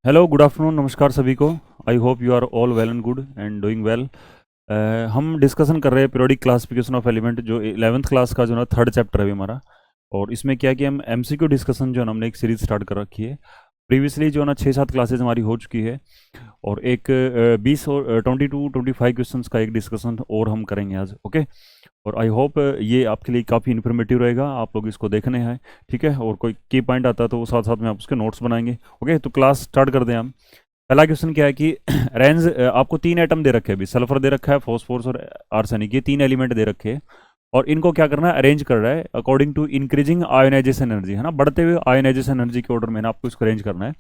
Hello, good afternoon, नमस्कार सभी को। I hope you are all well and good and doing well. हम discussion कर रहे हैं पीरियोडिक क्लासिफिकेशन ऑफ एलिमेंट, जो 11th क्लास का जो ना थर्ड चैप्टर है अभी हमारा। और इसमें क्या है कि हम एमसीक्यू डिस्कशन जो है ना, हमने एक सीरीज स्टार्ट कर रखी है। प्रीवियसली जो है ना 6-7 क्लासेज हमारी हो चुकी है। और एक 20 और 22-25 क्वेश्चंस का एक डिस्कशन और हम करेंगे आज। ओके। और आई होप ये आपके लिए काफ़ी इन्फॉर्मेटिव रहेगा, आप लोग इसको देखने हैं। ठीक है, और कोई की पॉइंट आता है तो वो साथ साथ में आप उसके नोट्स बनाएंगे। ओके, तो क्लास स्टार्ट कर दें हम। पहला क्वेश्चन क्या है कि रेंज आपको 3 एटम दे रखे हैं अभी, सल्फर दे रखा है, फॉस्फोरस और आर्सेनिक, ये 3 एलिमेंट दे रखे हैं। और इनको क्या करना है, अरेंज कर रहा है according to increasing ionization energy, है ना, बढ़ते हुए आयोनाइजेशन एनर्जी के ऑर्डर में ना आपको इसको अरेंज करना है।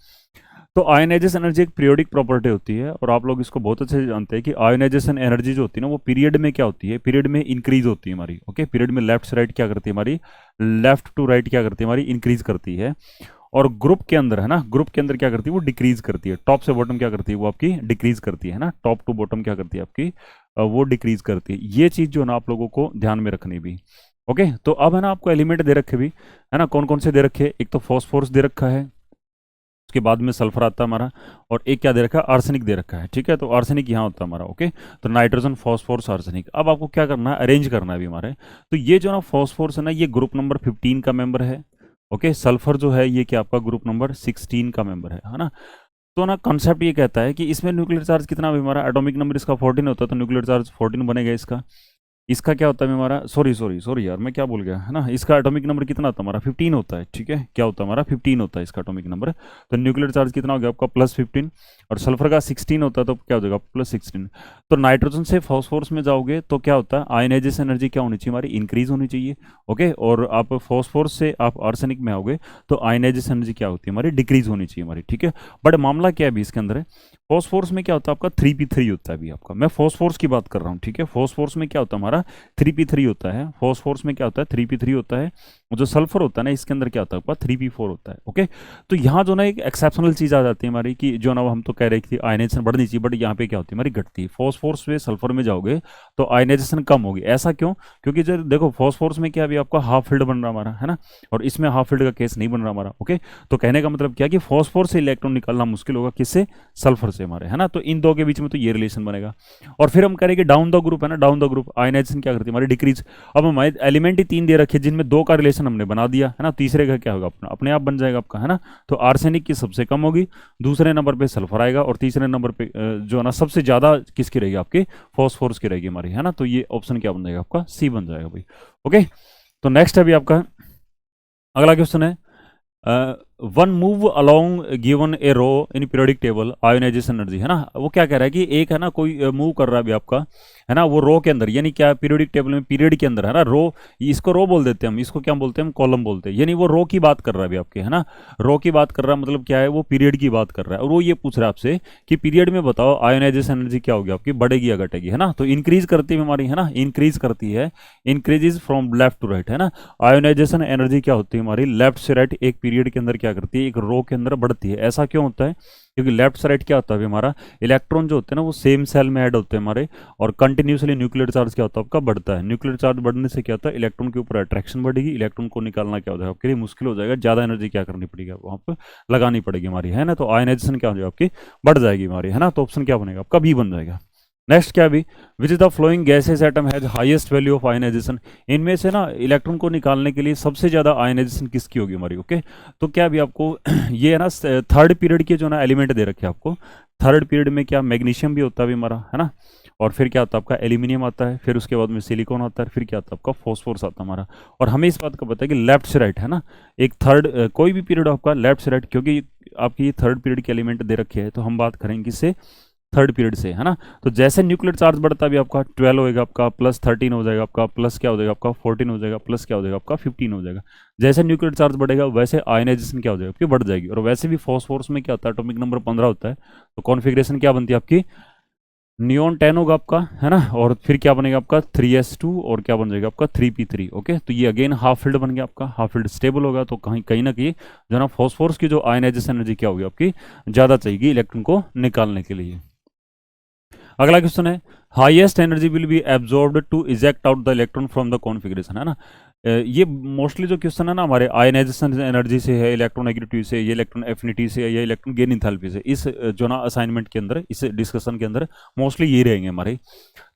तो आयोनाइजेशन एनर्जी एक पीरियोडिक प्रॉपर्टी होती है, और आप लोग इसको बहुत अच्छे से जानते हैं कि आयोनाइजेशन एनर्जी जो होती है ना, वो पीरियड में क्या होती है, पीरियड में इंक्रीज होती है हमारी। ओके, पीरियड में लेफ्ट से राइट क्या करती है हमारी, लेफ्ट टू राइट क्या करती है हमारी, इंक्रीज करती है। और ग्रुप के अंदर, है ना, ग्रुप के अंदर क्या करती है, वो डिक्रीज करती है। टॉप से बॉटम क्या करती है, वो आपकी डिक्रीज करती है ना, टॉप टू बॉटम क्या करती है आपकी, वो डिक्रीज करती है। ये चीज जो है ना आप लोगों को ध्यान में रखनी भी। ओके, तो अब है ना आपको एलिमेंट दे रखे भी, है ना, कौन कौन से दे रखे, एक तो फॉस्फोरस दे रखा है, उसके बाद में सल्फर आता है हमारा, और एक क्या दे रखा है, आर्सेनिक दे रखा है। ठीक है, तो आर्सेनिक यहाँ होता है हमारा। ओके, तो नाइट्रोजन, फॉस्फोरस, आर्सेनिक। अब आपको क्या करना है, अरेंज करना है अभी हमारे। तो ये जो ना फॉस्फोरस है ना, ये ग्रुप नंबर 15 का मेंबर है। ओके, सल्फर जो है ये क्या आपका ग्रुप नंबर 16 का मेंबर है ना। तो ना कॉन्सेप्ट ये कहता है कि इसमें न्यूक्लियर चार्ज कितना भी, हमारा एटॉमिक नंबर इसका 14 होता है, तो न्यूक्लियर चार्ज 14 बनेगा इसका। इसका क्या होता है हमारा, सॉरी सॉरी सॉरी यार, मैं क्या बोल गया, है ना, इसका एटॉमिक नंबर कितना होता है हमारा, 15 होता है। ठीक है, क्या होता है हमारा, 15 होता है इसका एटॉमिक नंबर। तो न्यूक्लियर चार्ज कितना हो गया आपका, +15। और सल्फर का 16 होता है, तो क्या हो जाएगा, +16। तो नाइट्रोजन से फॉस्फोरस में जाओगे तो क्या होता है, आयनाइजेशन एनर्जी क्या होनी चाहिए हमारी, इंक्रीज होनी चाहिए। ओके, और आप फॉस्फोरस से आप आर्सेनिक में आओगे तो आयनाइजेशन एनर्जी क्या होती है हमारी, डिक्रीज होनी चाहिए हमारी। ठीक है, बट मामला क्या है अभी इसके अंदर है, फॉस्फोरस में क्या होता है आपका 3p3 होता है अभी आपका, मैं फॉस्फोरस की बात कर रहा हूँ। ठीक है, फॉस्फोरस में क्या होता है हमारा 3p3 होता है, फॉस्फोरस में क्या होता है 3p3 होता है। और जो सल्फर होता है ना, इसके अंदर क्या होता है आपका 3p4 होता है। ओके, तो यहाँ जो ना एक एक्सेप्शनल चीज आ जाती है हमारी, कि जो ना हम तो कह रहे थे आयनाइजेशन बढ़नी चाहिए, बट यहाँ पे क्या होती है हमारी, घटती है। फॉस्फोरस से सल्फर में जाओगे तो आयनाइजेशन कम होगी। ऐसा क्यों, क्योंकि जब देखो फॉस्फोरस में क्या अभी आपका हाफ फील्ड बन रहा हमारा, है ना, और इसमें हाफ फील्ड का केस नहीं बन रहा हमारा। ओके, तो कहने का मतलब क्या कि फॉस्फोरस से इलेक्ट्रॉन निकालना मुश्किल होगा, किससे, सल्फर से हमारे, है ना। तो इन दो के बीच में तो ये रिलेशन बनेगा। और फिर हम करेंगे डाउन द ग्रुप, है ना, डाउन द ग्रुप आयनाइजेशन क्या करती है हमारी, डिक्रीज। अब हमारे एलिमेंट ही 3 दे रखे, जिनमें 2 का रिलेशन हमने बना दिया, है ना, तीसरे का क्या होगा अपना अपने आप बन जाएगा आपका, है ना। तो आर्सेनिक की सबसे कम होगी, दूसरे नंबर पे सल्फर आएगा, और तीसरे नंबर पे जो है ना सबसे ज्यादा किसकी रहेगी आपकी, फॉस्फोरस की रहेगी हमारी, है ना। तो ये ऑप्शन क्या बन जाएगा आपका, सी बन जाएगा भाई। ओके, तो नेक्स्ट अभी आपका अगला क्वेश्चन है, one move along given a row in periodic table ionization energy, है ना। वो क्या कह रहा है कि एक है ना कोई मूव कर रहा है अभी आपका, है ना, वो रो के अंदर, यानी क्या पीरियोडिक टेबल में पीरियड के अंदर, है ना, रो, इसको रो बोल देते हैं हम, इसको क्या बोलते हैं हम, कॉलम बोलते हैं। यानी वो रो की बात कर रहा है अभी आपके, है ना, रो की बात कर रहा है, मतलब क्या है, वो पीरियड की बात कर रहा है। और वो ये पूछ रहा है आपसे कि पीरियड में बताओ आयोनाइजेशन एनर्जी क्या होगी आपकी, बढ़ेगी या घटेगी, है ना। तो इंक्रीज करती है हमारी, है ना, इंक्रीज करती है, increases from left to right, है ना। आयोनाइजेशन एनर्जी क्या होती है हमारी, लेफ्ट से राइट एक पीरियड के अंदर क्या करती है, एक रो के अंदर बढ़ती है। ऐसा क्यों होता है, क्योंकि लेफ्ट से राइट क्या होता है हमारा, इलेक्ट्रॉन जो होते हैं ना वो सेम सेल में ऐड होते हैं हमारे, और कंटिन्यूसली न्यूक्लियर चार्ज क्या होता है आपका, बढ़ता है। न्यूक्लियर चार्ज बढ़ने से क्या होता है, इलेक्ट्रॉन के ऊपर अट्रैक्शन बढ़ेगी, इलेक्ट्रॉन को निकालना क्या हो जाएगा आपके लिए मुश्किल हो जाएगा, ज्यादा एनर्जी क्या करनी पड़ेगी वहां पर, लगानी पड़ेगी हमारी, है ना। तो आयनाइजेशन क्या हो जाएगा आपकी, बढ़ जाएगी हमारी, है ना। तो ऑप्शन क्या बनेगा आपका, बी बन जाएगा। नेक्स्ट क्या भी, which is the following gaseous atom has highest value of ionization, इनमें से ना इलेक्ट्रॉन को निकालने के लिए सबसे ज्यादा आयनाइजेशन किसकी होगी हमारी। ओके, तो क्या भी आपको ये है ना थर्ड पीरियड के जो ना एलिमेंट दे रखे आपको, थर्ड पीरियड में क्या मैग्नीशियम भी होता है अभी हमारा, है ना, और फिर क्या आता है आपका एल्यूमिनियम आता है, फिर उसके बाद में सिलिकॉन आता है, फिर क्या आता है आपका फॉस्फोरस आता है हमारा। और हमें इस बात का पता है कि लेफ्ट से राइट, है ना, एक थर्ड कोई भी पीरियड आपका लेफ्ट से राइट, क्योंकि आपकी ये थर्ड पीरियड के एलिमेंट दे रखे हैं, तो हम बात करेंगे किससे, थर्ड पीरियड से, है ना। तो जैसे न्यूक्लियर चार्ज बढ़ता है भी आपका 12 होएगा आपका, +13 हो जाएगा आपका, प्लस क्या हो जाएगा आपका 14 हो जाएगा, प्लस क्या हो जाएगा आपका 15 हो जाएगा। जैसे न्यूक्लियर चार्ज बढ़ेगा वैसे आयनाइजेशन क्या हो जाएगा आपकी, बढ़ जाएगी। और वैसे भी फॉस्फोरस में क्या होता है, एटॉमिक नंबर 15 होता है, तो कॉन्फिग्रेशन क्या बनती है आपकी, नियोन 10 होगा आपका, है ना। और फिर क्या बनेगा आपका 3s2, और क्या बन जाएगा आपका 3p3। ओके, तो ये अगेन हाफ फील्ड बन गया आपका, हाफ फील्ड स्टेबल होगा, तो कहीं कहीं ना कहीं जो ना फॉस्फोरस की जो आयनाइजेशन एनर्जी क्या होगी आपकी, ज़्यादा चाहिए इलेक्ट्रॉन को निकालने के लिए। अगला क्वेश्चन है, highest energy will be absorbed to eject out the electron from the configuration, है ना। ये मोस्टली जो क्वेश्चन है ना हमारे आयनाइजेशन एनर्जी से है, इलेक्ट्रोनेगेटिविटी से, ये इलेक्ट्रॉन एफिनिटी से, या इलेक्ट्रॉन गेन इंथैल्पी से, इस जो ना असाइनमेंट के अंदर, इस डिस्कशन के अंदर मोस्टली ये रहेंगे हमारे।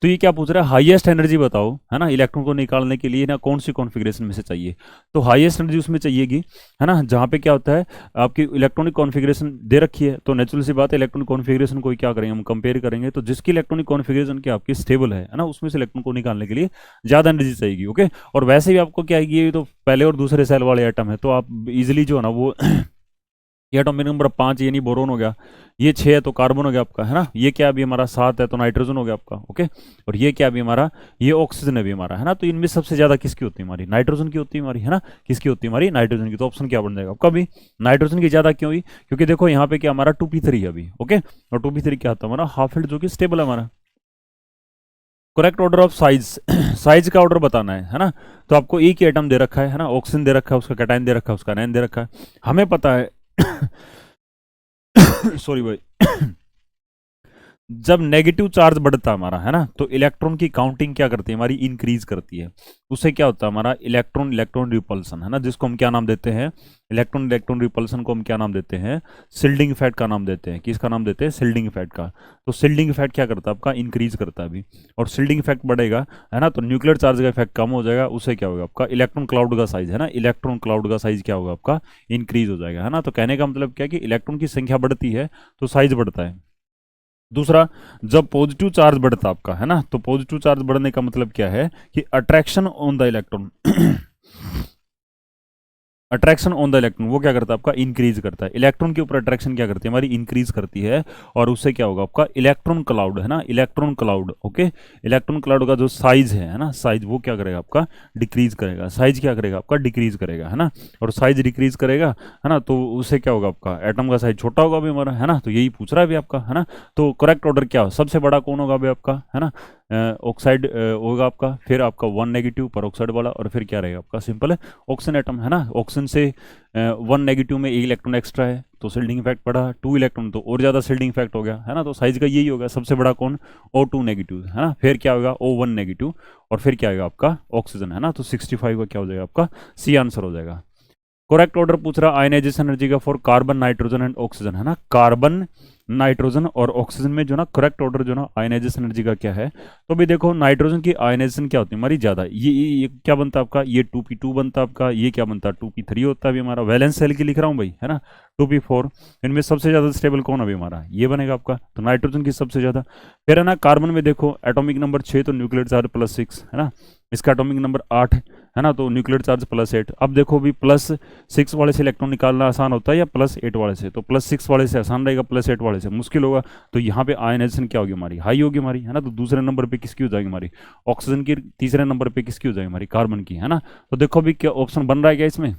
तो ये क्या पूछ रहा है, हाईएस्ट एनर्जी बताओ, है ना, इलेक्ट्रॉन को निकालने के लिए ना कौन सी कॉन्फ़िगरेशन में से चाहिए। तो हाईएस्ट एनर्जी उसमें चाहिएगी, है ना, जहाँ पे क्या होता है आपकी इलेक्ट्रॉनिक कॉन्फ़िगरेशन दे रखी है। तो नेचुरल सी बात है, इलेक्ट्रॉनिक कॉन्फ़िगरेशन को क्या करेंगे हम, कंपेयर करेंगे। तो जिसकी इलेक्ट्रॉनिक कॉन्फ़िगरेशन की आपकी स्टेबल है ना, उसमें से इलेक्ट्रॉन को निकालने के लिए ज़्यादा एनर्जी चाहिएगी। ओके, और वैसे भी आपको क्या आएगी, ये तो पहले और दूसरे सेल वाले आइटम है, तो आप इजिली जो है ना वो ये एटॉमिक नंबर 5 यानी बोरोन हो गया, ये 6 है तो कार्बन हो गया आपका, है ना, ये क्या अभी हमारा 7 है तो नाइट्रोजन हो गया आपका। ओके, और ये क्या अभी हमारा, ये ऑक्सीजन है भी हमारा, है ना। तो इनमें सबसे ज्यादा किसकी होती है हमारी, नाइट्रोजन की होती है हमारी, है ना, किसकी होती है हमारी, नाइट्रोजन की। तो ऑप्शन क्या बन जाएगा आपका भी, नाइट्रोजन की ज्यादा क्यों हुई, क्योंकि देखो यहाँ पे क्या हमारा 2p3 है अभी। ओके, और 2p3 क्या होता है हमारा, हाफ फील्ड जो कि स्टेबल है हमारा। Correct order of size, size का ऑर्डर बताना है ना। तो आपको एक ही आइटम दे रखा है ना, ऑक्सीजन दे रखा है, उसका कैटायन दे रखा है, उसका एनायन दे रखा है, हमें पता है सॉरी भाई जब नेगेटिव चार्ज बढ़ता है हमारा, है ना, तो इलेक्ट्रॉन की काउंटिंग क्या करती है हमारी, इंक्रीज करती है। उससे क्या होता है हमारा इलेक्ट्रॉन इलेक्ट्रॉन रिपल्सन, है ना, जिसको हम क्या नाम देते हैं, इलेक्ट्रॉन इलेक्ट्रॉन रिपल्सन को हम क्या नाम देते हैं, सिल्डिंग इफेक्ट का नाम देते हैं। किसका नाम देते हैं, सिल्डिंग इफेक्ट का। तो सिल्डिंग इफेक्ट क्या करता है आपका, इंक्रीज करता है अभी, और सिल्डिंग इफेक्ट बढ़ेगा, है ना, तो न्यूक्लियर चार्ज का इफेक्ट कम हो जाएगा। उससे क्या होगा आपका इलेक्ट्रॉन क्लाउड का साइज, है ना, इलेक्ट्रॉन क्लाउड का साइज क्या होगा आपका, इंक्रीज हो जाएगा, है ना। तो कहने का मतलब क्या है कि इलेक्ट्रॉन की संख्या बढ़ती है तो साइज बढ़ता है। दूसरा, जब पॉजिटिव चार्ज बढ़ता आपका, है ना, तो पॉजिटिव चार्ज बढ़ने का मतलब क्या है कि attraction on the electron attraction on the electron वो क्या करता है आपका, इंक्रीज करता है। इलेक्ट्रॉन के ऊपर अट्रैक्शन क्या करती है हमारी, इंक्रीज करती है, और उससे क्या होगा आपका इलेक्ट्रॉन क्लाउड, है ना, electron cloud. Okay, electron cloud का जो साइज है ना, साइज वो क्या करेगा आपका, डिक्रीज करेगा। साइज क्या करेगा आपका, डिक्रीज करेगा, है ना, और साइज डिक्रीज करेगा, है ना, तो उससे क्या होगा आपका एटम का साइज छोटा होगा भी हमारा, है ना। तो यही पूछ रहा है अभी आपका, है ना। तो करेक्ट ऑर्डर क्या हो, सबसे बड़ा कौन होगा अभी आपका, है ना, ऑक्साइड होगा आपका, फिर आपका 1 नेगेटिव पर ऑक्साइड वाला, और फिर क्या रहेगा आपका सिंपल है ऑक्सीजन एटम, है ना। ऑक्सीजन से 1 नेगेटिव में 1 इलेक्ट्रॉन एक्स्ट्रा है तो सिल्डिंग इफेक्ट पड़ा, 2 इलेक्ट्रॉन तो और ज़्यादा सिल्डिंग इफेक्ट हो गया, है ना। तो साइज का यही होगा, सबसे बड़ा कौन, O2 नेगेटिव, है ना, फिर क्या होगा O1 नेगेटिव, और फिर क्या आएगा आपका ऑक्सीजन, है ना। तो 65 का क्या हो जाएगा आपका सी आंसर हो जाएगा। करेक्ट ऑर्डर पूछ रहा आयनाइजेशन एनर्जी का for carbon nitrogen and oxygen, है ना, कार्बन नाइट्रोजन और ऑक्सीजन में जो ना करेक्ट ऑर्डर जो ना आयनाइजेशन एनर्जी का क्या है। तो भी देखो नाइट्रोजन की आयनाइजेशन क्या होती है हमारी ज़्यादा, ये क्या बनता है आपका, ये 2p2 बनता है आपका, ये क्या बनता है 2p3 होता है अभी हमारा, वैलेंस सेल की लिख रहा हूँ भाई, है ना, 2p4। इनमें सबसे ज़्यादा स्टेबल कौन अभी हमारा, ये बनेगा आपका, तो नाइट्रोजन की सबसे ज़्यादा। फिर है ना कार्बन में देखो एटॉमिक नंबर 6 तो न्यूक्लियर चार्ज +6, है ना, इसका एटॉमिक नंबर 8 है ना, तो न्यूक्लियर चार्ज +8। अब देखो भी +6 वाले से इलेक्ट्रॉन निकालना आसान होता है या +8 वाले से, तो +6 वाले से आसान रहेगा, +8 वाले से मुश्किल होगा। तो यहाँ पे आयनाइजेशन क्या होगी हमारी, हाई होगी हमारी, है ना। तो दूसरे नंबर पे किसकी हो जाएगी हमारी, ऑक्सीजन की, तीसरे नंबर पे किसकी हो जाएगी हमारी, कार्बन की, है ना। तो देखो भी क्या ऑप्शन बन रहा है क्या इसमें।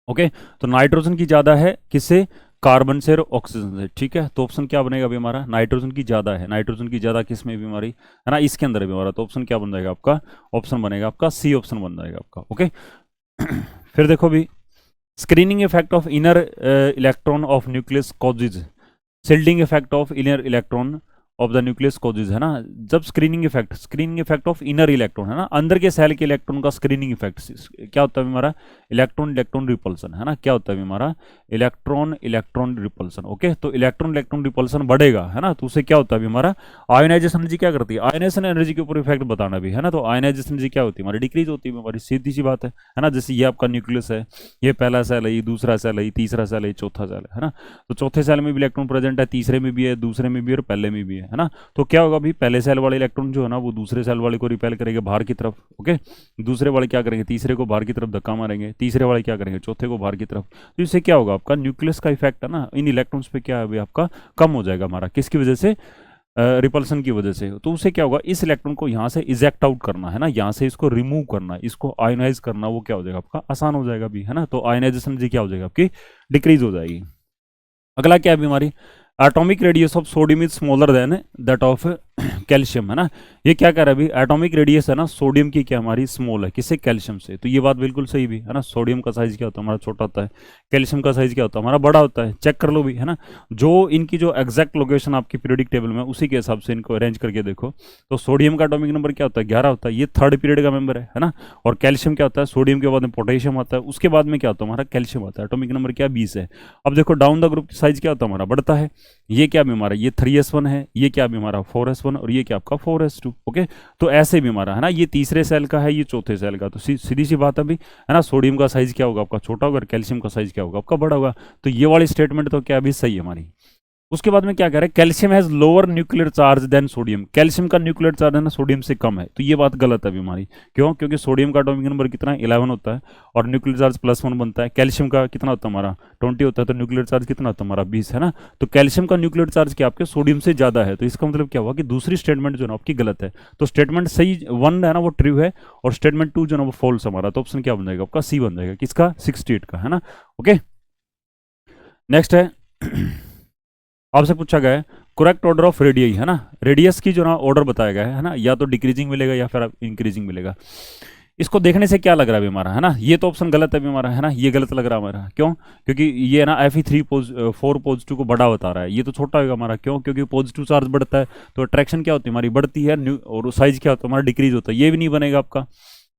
ओके, तो नाइट्रोजन की ज़्यादा है किससे, कार्बन से और ऑक्सीजन से, ठीक है। तो ऑप्शन क्या बनेगा अभी हमारा, नाइट्रोजन की ज़्यादा है, नाइट्रोजन की ज़्यादा किस में भी हमारी, है ना, इसके अंदर भी हमारा। तो ऑप्शन क्या बन जाएगा आपका, ऑप्शन बनेगा आपका सी ऑप्शन बन जाएगा आपका। ओके फिर देखो भी screening effect of inner electron of nucleus causes, shielding effect of inner electron of the nucleus causes, है ना। जब screening effect of inner electron, है ना, अंदर के सेल के इलेक्ट्रॉन का स्क्रीनिंग इफेक्ट क्या होता है हमारा, इलेक्ट्रॉन इलेक्ट्रॉन रिपल्सन, है ना, क्या होता है हमारा इलेक्ट्रॉन इलेक्ट्रॉन रिपल्सन। ओके, तो इलेक्ट्रॉन इलेक्ट्रॉन रिपल्सन बढ़ेगा, है ना, तो उससे क्या होता है हमारा आयोनाइजेशन एनर्जी क्या करती है, आयोनाइजेशन एनर्जी के ऊपर इफेक्ट बताना भी, है ना। तो आयोनाइजेशन एनर्जी क्या होती है हमारी, डिक्रीज होती है हमारी, सीधी सी बात है ना। जैसे ये आपका न्यूक्लियस है, ये पहला सेल है, ये दूसरा सेल है, तीसरा सेल है, चौथा सेल है ना। तो चौथे सेल में भी इलेक्ट्रॉन प्रेजेंट है, तीसरे में भी है, दूसरे में भी और पहले में भी है ना। तो क्या होगा अभी पहले सेल वाले इलेक्ट्रॉन जो है ना वो दूसरे सेल वाले को रिपेल करेंगे बाहर की तरफ। ओके, दूसरे वाले क्या करेंगे, तीसरे को बाहर की तरफ धक्का मारेंगे, तीसरे वाले क्या करेंगे, चौथे को बाहर की तरफ। तो इससे क्या होगा आपका न्यूक्लियस का इफेक्ट है ना इन इलेक्ट्रॉन्स पे क्या है अभी आपका कम हो जाएगा हमारा, किसकी वजह से, रिपल्सन की वजह से। तो उससे क्या होगा इस इलेक्ट्रॉन को यहाँ से इजेक्ट आउट करना, है ना, यहाँ से इसको रिमूव करना, इसको आयोनाइज करना, वो क्या हो जाएगा आपका आसान हो जाएगा भी, है ना। तो आयोनाइजेशन जी क्या हो जाएगा आपकी डिक्रीज हो जाएगी। अगला क्या है बीमारी, atomic radius of sodium is smaller than that of calcium है ना, ये क्या कह रहा है अभी, एटॉमिक रेडियस है ना सोडियम की क्या हमारी स्मॉल है, किससे, कैल्शियम से। तो ये बात बिल्कुल सही भी है ना, सोडियम का साइज क्या होता है हमारा छोटा होता है, कैल्शियम का साइज क्या होता है हमारा बड़ा होता है, चेक कर लो भी है ना। जो इनकी जो एग्जैक्ट लोकेशन आपकी पीरियोडिक टेबल में उसी के हिसाब से इनको अरेंज करके देखो। तो सोडियम का एटॉमिक नंबर क्या होता है 11 होता है, ये थर्ड पीरियड का मेंबर है ना। और कैल्शियम क्या होता है, सोडियम के बाद में पोटेशियम आता है, उसके बाद में क्या होता है हमारा कैल्शियम आता है, एटॉमिक नंबर क्या 20 है। अब देखो डाउन द ग्रुप साइज क्या होता है हमारा बढ़ता है, ये क्या भी हमारा ये 3s1 है, ये क्या भी हमारा 4s1 और ये क्या आपका 4s2। ओके, तो ऐसे भी हमारा है ना, ये तीसरे सेल का है, ये चौथे सेल का, तो सीधी सी बात है भी है ना, सोडियम का साइज क्या होगा आपका छोटा होगा और कैल्शियम का साइज क्या होगा आपका बड़ा होगा। तो ये वाली स्टेटमेंट तो क्या अभी सही है हमारी। उसके बाद में क्या कह रहा है, calcium has lower nuclear charge than sodium, calcium का न्यूक्लियर चार्ज है ना सोडियम से कम है, तो ये बात गलत है अभी हमारी। क्यों, क्योंकि सोडियम का एटॉमिक नंबर कितना है 11 होता है और न्यूक्लियर चार्ज +1 बनता है, कैल्शियम का कितना होता है हमारा 20 होता है, तो न्यूक्लियर चार्ज कितना होता है हमारा 20 है ना। तो कैल्शियम का न्यूक्लियर चार्ज क्या आपके सोडियम से ज्यादा है, तो इसका मतलब क्या हुआ कि दूसरी स्टेटमेंट जो है ना आपकी गलत है। तो स्टेटमेंट सही 1 है ना वो ट्रू है और स्टेटमेंट 2 जो है ना वो फॉल्स हमारा, तो ऑप्शन क्या बन जाएगा आपका सी बन जाएगा, किसका 68 का है ना। ओके, नेक्स्ट है आपसे पूछा गया है करेक्ट ऑर्डर ऑफ रेडियई है ना, रेडियस की जो ना ऑर्डर बताया गया है ना, या तो डिक्रीजिंग मिलेगा या फिर इंक्रीजिंग मिलेगा। इसको देखने से क्या लग रहा है अभी हमारा है ना, ये तो ऑप्शन गलत है अभी हमारा है ना, ये गलत लग रहा है हमारा। क्यों, क्योंकि ये ना Fe4 पॉजिटिव को बड़ा बता रहा है, ये तो छोटा होगा हमारा। क्यों, क्योंकि पॉजिटिव चार्ज बढ़ता है तो अट्रैक्शन क्या होती है हमारी बढ़ती है, और साइज क्या होता है हमारा डिक्रीज होता है, ये भी नहीं बनेगा आपका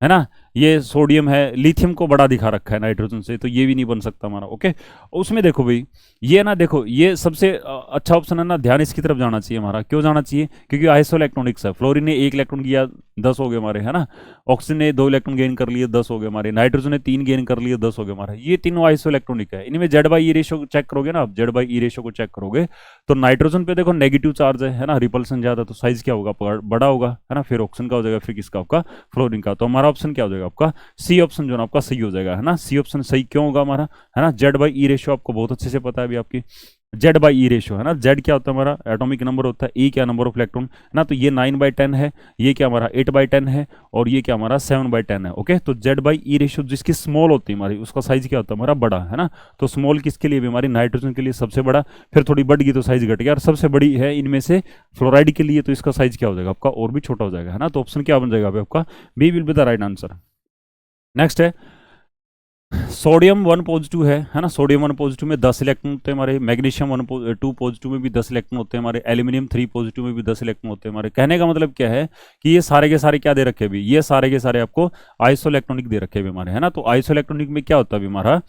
है ना। ये सोडियम है, लिथियम को बड़ा दिखा रखा है नाइट्रोजन से, तो ये भी नहीं बन सकता हमारा। ओके, उसमें देखो भाई ये ना, देखो ये सबसे अच्छा ऑप्शन है ना, ध्यान इसकी तरफ जाना चाहिए हमारा। क्यों जाना चाहिए, क्योंकि आइसो इलेक्ट्रॉनिक्स है, फ्लोरीन ने 1 इलेक्ट्रॉन किया 10 हो गए हमारे है ना, ऑक्सीजन ने 2 इलेक्ट्रॉन गेन कर लिए 10 हो गए हमारे, नाइट्रोजन ने 3 गेन कर लिए 10 हो गए हमारे, ये तीनों आइसो इलेक्ट्रॉनिक है। इनमें Z/E रेशियो चेक करोगे ना आप, Z/E रेशियो को चेक करोगे तो नाइट्रोजन पे देखो नेगेटिव चार्ज है ना, रिपल्सन ज्यादा, तो साइज क्या होगा बड़ा होगा है ना, फिर ऑक्सीजन का हो जाएगा, फिर किसका आपका फ्लोरीन का। तो हमारा ऑप्शन क्या हो जाएगा आपका सी ऑप्शन जो ना आपका सही हो जाएगा है ना। सी ऑप्शन सही क्यों होगा हमारा है ना, Z/E रेशियो आपको बहुत अच्छे से पता है अभी आपकी, Z/E रेशियो है ना, Z क्या होता है हमारा एटॉमिक नंबर होता है, E क्या नंबर ऑफ इलेक्ट्रॉन है ना, तो ये 9/10 है, ये क्या हमारा 8/10 है और ये क्या हमारा 7/10 है। ओके, तो Z/E रेशियो जिसकी स्मॉल होती है हमारी उसका साइज क्या होता है हमारा बड़ा है ना। तो स्मॉल किसके लिए भी हमारी नाइट्रोजन के लिए सबसे बड़ा, फिर थोड़ी बढ़ गई तो साइज घट गया, और सबसे बड़ी है इनमें से फ्लोराइड के लिए, तो इसका साइज क्या हो जाएगा आपका और भी छोटा हो जाएगा है ना। तो ऑप्शन क्या बन जाएगा आपका B will be the right answer. Next है सोडियम 1 पॉजिटिव है ना, सोडियम 1 पॉजिटिव में 10 इलेक्ट्रॉन होते हैं हमारे, मैग्नीशियम 2 पॉजिटिव में भी 10 इलेक्ट्रॉन होते हैं हमारे, एल्यूमिनियम 3 पॉजिटिव में भी 10 इलेक्ट्रॉन होते हैं हमारे। कहने का मतलब क्या है कि ये सारे के सारे क्या दे रखे भी, ये सारे के सारे आपको आइसो इलेक्ट्रॉनिक दे रखे भी हमारे है ना। तो आइसो इलेक्ट्रॉनिक में क्या होता है हमारा,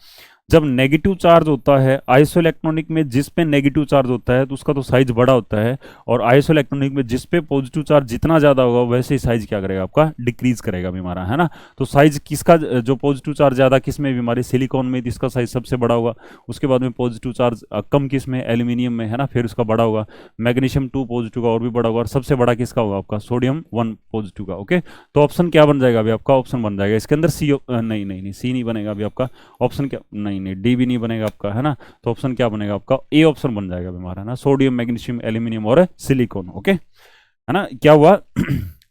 जब नेगेटिव चार्ज होता है आइसो इलेक्ट्रॉनिक में, जिस पे नेगेटिव चार्ज होता है तो उसका तो साइज बड़ा होता है, और आइसो इलेक्ट्रॉनिक में जिस पे पॉजिटिव चार्ज जितना ज्यादा होगा वैसे ही साइज क्या करेगा आपका डिक्रीज करेगा भी हमारा है ना। तो साइज किसका जो पॉजिटिव चार्ज ज्यादा किस में भी हमारे सिलिकॉन में, इसका साइज सबसे बड़ा होगा। उसके बाद में पॉजिटिव चार्ज कम किस में, एल्यूमिनियम में है ना, फिर उसका बड़ा होगा। मैग्नीशियम 2 पॉजिटिव का और भी बड़ा होगा, और सबसे बड़ा किसका होगा आपका सोडियम 1 पॉजिटिव का। ओके, तो ऑप्शन क्या बन जाएगा अभी आपका, ऑप्शन बन जाएगा इसके अंदर सी, नहीं सी नहीं बनेगा अभी आपका, ऑप्शन क्या, नहीं डी भी नहीं बनेगा आपका है ना। तो ऑप्शन क्या बनेगा आपका ए ऑप्शन बन जाएगा हमारा ना, सोडियम मैग्नीशियम एल्यूमिनियम और सिलिकॉन। ओके है ना, क्या हुआ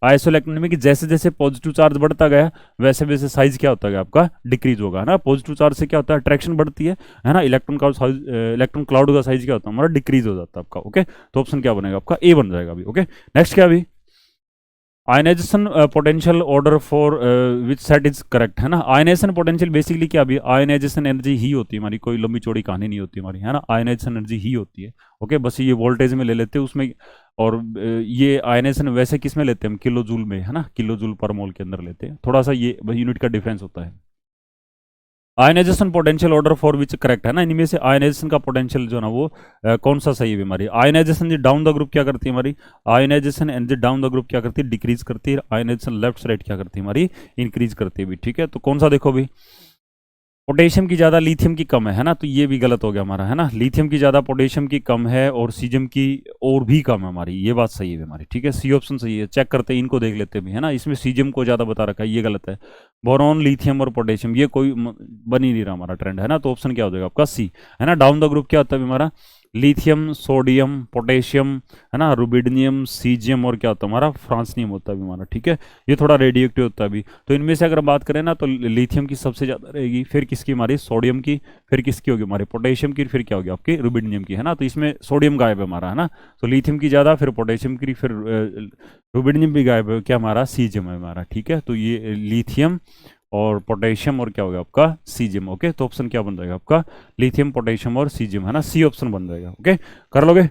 आइसो इलेक्ट्रॉनिक में कि जैसे जैसे पॉजिटिव चार्ज बढ़ता गया वैसे वैसे साइज क्या होता गया आपका डिक्रीज होगा है ना। पॉजिटिव चार्ज से क्या होता है अट्रैक्शन बढ़ती है ना, इलेक्ट्रॉन का साइज, इलेक्ट्रॉन क्लाउड का साइज क्या होता है हमारा डिक्रीज हो जाता है आपका। ओके, तो ऑप्शन क्या बनेगा आपका ए बन जाएगा अभी। ओके, नेक्स्ट क्या अभी ionization potential order for which set is correct है ना। आयनाइजेशन पोटेंशियल बेसिकली क्या भी, आयनाइजेशन एनर्जी ही होती है हमारी, कोई लंबी चौड़ी कहानी नहीं होती हमारी है ना, आयनाइजेशन एनर्जी ही होती है। ओके, बस ये वोल्टेज में ले लेते हैं उसमें, और ये आयनाइजेशन वैसे किस में लेते हैं हम, किलो जूल में है ना, किलो जूल पर मोल के अंदर लेते हैं, थोड़ा सा ये यूनिट का डिफरेंस होता है। Ionization potential order for which correct है ना, इनमें से आयनाइजेशन का पोटेंशियल जो ना वो कौन सा सही है हमारी। आयनाइजेशन डाउन द ग्रुप क्या करती है हमारी, ionization energy down the group क्या करती है डिक्रीज करती है, आयनाइजेशन लेफ्ट साइड क्या करती है हमारी इंक्रीज करती है भी। ठीक है, तो कौन सा देखो भी, पोटेशियम की ज़्यादा लिथियम की कम है ना, तो ये भी गलत हो गया हमारा है ना, लिथियम की ज़्यादा पोटेशियम की कम है और सीजियम की और भी कम है हमारी, ये बात सही है हमारी। ठीक है, सी ऑप्शन सही है, चेक करते हैं इनको देख लेते भी है ना, इसमें सीजियम को ज़्यादा बता रखा है, ये गलत है। बोरॉन लिथियम और पोटेशियम ये कोई बन ही नहीं रहा हमारा ट्रेंड है ना, तो ऑप्शन क्या हो जाएगा आपका सी है ना। डाउन द ग्रुप क्या होता है हमारा, लिथियम, सोडियम, पोटेशियम, है ना, रुबिडियम, सीजियम और क्या होता है हमारा, फ्रांसनियम होता है अभी हमारा, ठीक है। ये थोड़ा रेडियो एक्टिव होता है अभी। तो इनमें से अगर बात करें ना तो लिथियम की सबसे ज़्यादा रहेगी, फिर किसकी हमारी, सोडियम की, फिर किसकी होगी हमारी, पोटेशियम की, फिर क्या होगी आपकी, रुबिडियम की, है ना। तो इसमें सोडियम गायब है हमारा, है ना। तो लिथियम की ज़्यादा, फिर पोटेशियम की, फिर रुबिडियम भी गायब है, क्या हमारा, सीजियम है हमारा, ठीक है। तो ये लिथियम और पोटेशियम और क्या होगा आपका, सीजियम। ओके, तो ऑप्शन क्या बन जाएगा आपका, लिथियम, पोटेशियम और सीजियम, है ना, सी ऑप्शन बन जाएगा। ओके, कर लोगे।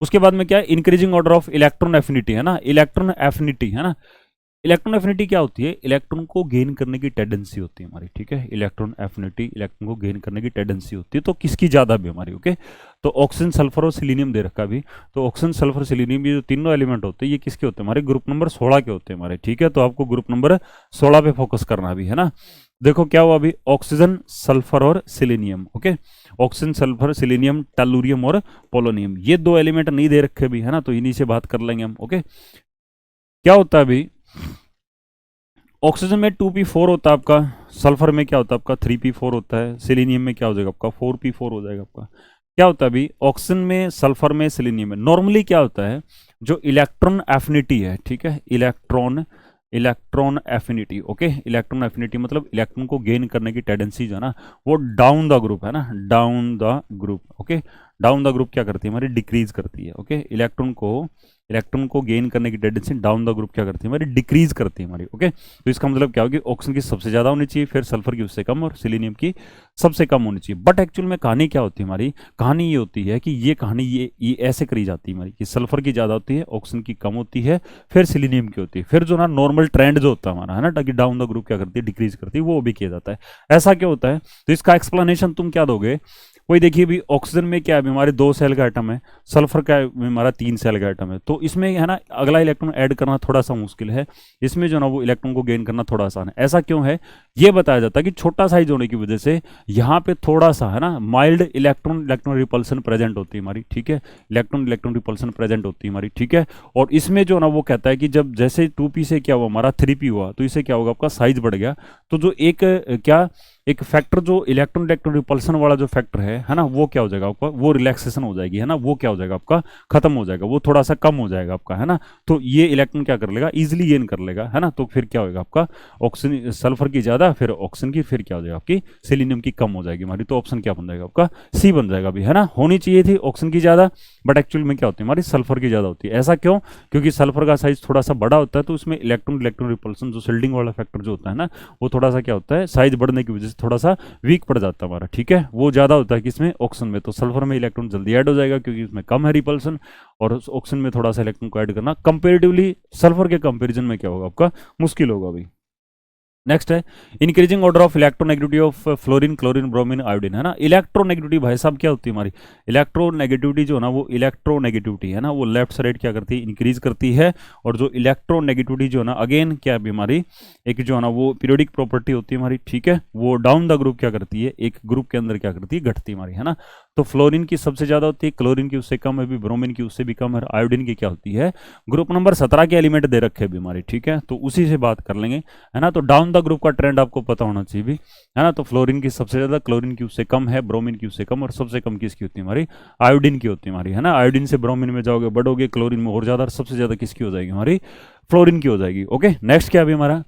उसके बाद में क्या है, increasing order of electron affinity, है ना, इलेक्ट्रॉन एफिनिटी, है ना। इलेक्ट्रॉन एफिनिटी क्या होती है, इलेक्ट्रॉन को गेन करने की टेंडेंसी होती है हमारी, ठीक है। इलेक्ट्रॉन एफिनिटी, इलेक्ट्रॉन को गेन करने की टेंडेंसी होती है, तो किसकी ज्यादा भी हमारी, ओके। तो ऑक्सीजन, सल्फर और सिलीनियम दे रखा भी। तो ऑक्सीजन, सल्फर, सिलीनियम, ये जो तीनों एलिमेंट होते हैं, ये किसके होते हैं हमारे, ग्रुप नंबर 16 के होते हैं हमारे, ठीक है। तो आपको ग्रुप नंबर 16 पे फोकस करना भी, है ना। देखो क्या हुआ अभी, ऑक्सीजन, सल्फर और selenium, okay. Oxygen, sulphur, selenium, tellurium और पोलोनियम, ये दो एलिमेंट नहीं दे रखे भी, है ना। तो इन्हीं से बात कर लेंगे हम, ओके। क्या होता है अभी, ऑक्सीजन में 2p4 होता है आपका, सल्फर में क्या होता है आपका 3p4 होता है, सिलीनियम में क्या हो जाएगा आपका 4p4 हो जाएगा आपका। क्या होता है अभी, ऑक्सीजन में, सल्फर में, सिलीनियम में नॉर्मली क्या होता है, जो इलेक्ट्रॉन एफिनिटी है, ठीक है, electron electron affinity, okay. Electron affinity मतलब इलेक्ट्रॉन को गेन करने की टेंडेंसी जो है ना, वो डाउन द ग्रुप, है ना, down the group, okay. Down the group क्या करती है हमारी, डिक्रीज करती है, ओके। इलेक्ट्रॉन को गेन करने की टेंडेंसी डाउन द ग्रुप क्या करती है हमारी, डिक्रीज करती है हमारी, ओके। तो इसका मतलब क्या होगी, ऑक्सीजन की सबसे ज्यादा होनी चाहिए, फिर सल्फर की उससे कम और सिलीनियम की सबसे कम होनी चाहिए। बट एक्चुअल में कहानी क्या होती है हमारी, कहानी ये होती है कि ये कहानी ये ऐसे करी जाती है हमारी कि सल्फर की ज्यादा होती है, ऑक्सीजन की कम होती है, फिर सिलीनियम की होती है, फिर जो ना नॉर्मल ट्रेंड जो होता है हमारा, है ना, ताकि डाउन द ग्रुप क्या करती है, डिक्रीज करती है, वो भी किया जाता है। ऐसा क्यों होता है, तो इसका एक्सप्लेनेशन तुम क्या दोगे, कोई देखिए भी ऑक्सीजन में क्या है, हमारे 2 सेल का एटम है, सल्फर का हमारा 3 सेल का एटम है, तो इसमें है ना अगला इलेक्ट्रॉन ऐड करना थोड़ा सा मुश्किल है, इसमें जो ना वो इलेक्ट्रॉन को गेन करना थोड़ा आसान है। ऐसा क्यों है, ये बताया जाता है कि छोटा साइज होने की वजह से यहाँ पे थोड़ा सा, है ना, mild electron electron repulsion present होती है हमारी, ठीक है। इलेक्ट्रॉन इलेक्ट्रॉन रिपल्सन प्रेजेंट होती है हमारी, ठीक है। और इसमें जो ना वो कहता है कि जब जैसे 2p से क्या हुआ हमारा 3p हुआ, तो इससे क्या होगा आपका साइज बढ़ गया, तो जो एक क्या एक फैक्टर जो इलेक्ट्रॉन इलेक्ट्रॉन रिपल्सन वाला जो फैक्टर है ना, वो क्या हो जाएगा आपका, वो रिलैक्सेशन हो जाएगी, है ना, वो क्या हो जाएगा आपका, खत्म हो जाएगा, वो थोड़ा सा कम हो जाएगा आपका, है ना। तो ये इलेक्ट्रॉन क्या कर लेगा, इजिली गेन कर लेगा, है ना। तो फिर क्या होगा आपका, ऑक्सीजन, सल्फर की ज्यादा, फिर ऑक्सीजन की, फिर क्या हो जाएगा आपकी, सिलीनियम की कम हो जाएगी हमारी। तो ऑप्शन क्या बन जाएगा आपका, सी बन जाएगा अभी, है ना। होनी चाहिए थी ऑक्सीजन की ज्यादा, बट एक्चुअल में क्या होती है हमारी, सल्फर की ज्यादा होती है। ऐसा क्यों, क्योंकि सल्फर का साइज थोड़ा सा बड़ा होता है, तो उसमें इलेक्ट्रॉन इलेक्ट्रॉन रिपल्सन जो शिल्डिंग वाला फैक्टर जो होता है ना, वो थोड़ा सा क्या होता है, साइज बढ़ने की वजह से थोड़ा सा वीक पड़ जाता है हमारा, ठीक है। वो ज्यादा होता है किसमें, ऑक्सीजन में। तो सल्फर में इलेक्ट्रॉन जल्दी ऐड हो जाएगा क्योंकि उसमें कम है रिपल्सन, और ऑक्सीजन में थोड़ा सा इलेक्ट्रॉन को ऐड करना कंपेरेटिवली सल्फर के कंपेरिजन में क्या होगा आपका, मुश्किल होगा अभी। नेक्स्ट है increasing order of electronegativity of fluorine, chlorine, bromine, iodine, है ना। इलेक्ट्रोनेगेटिविटी भाई साहब क्या होती है हमारी, इलेक्ट्रोनेगेटिविटी जो है ना, वो इलेक्ट्रोनेगेटिविटी है ना, वो लेफ्ट साइड क्या करती है, इंक्रीज करती है। और जो इलेक्ट्रोनेगेटिविटी जो है ना, अगेन क्या है हमारी, एक जो है ना वो पीरियोडिक प्रॉपर्टी होती है हमारी, ठीक है। वो डाउन द ग्रुप क्या करती है, एक ग्रुप के अंदर क्या करती है, घटती है हमारी, है ना। तो फ्लोरीन की सबसे ज्यादा होती है, क्लोरीन की उससे कम है भी, ब्रोमीन की उससे भी कम है, आयोडीन की क्या होती है, ग्रुप नंबर 17 के एलिमेंट दे रखे भी हमारी, ठीक है। तो उसी से बात कर लेंगे, है ना। तो डाउन द ग्रुप का ट्रेंड आपको पता होना चाहिए भी, है ना। तो फ्लोरीन की सबसे ज्यादा, क्लोरीन की उससे कम है, ब्रोमीन की उससे कम, और सबसे कम किसकी होती है हमारी, आयोडीन की होती है हमारी, है ना। आयोडीन से ब्रोमीन में जाओगे बढ़ोगे, क्लोरीन में और ज्यादा, सबसे ज्यादा किसकी हो जाएगी हमारी, फ्लोरीन की हो जाएगी। ओके, नेक्स्ट क्या अभी हमारा,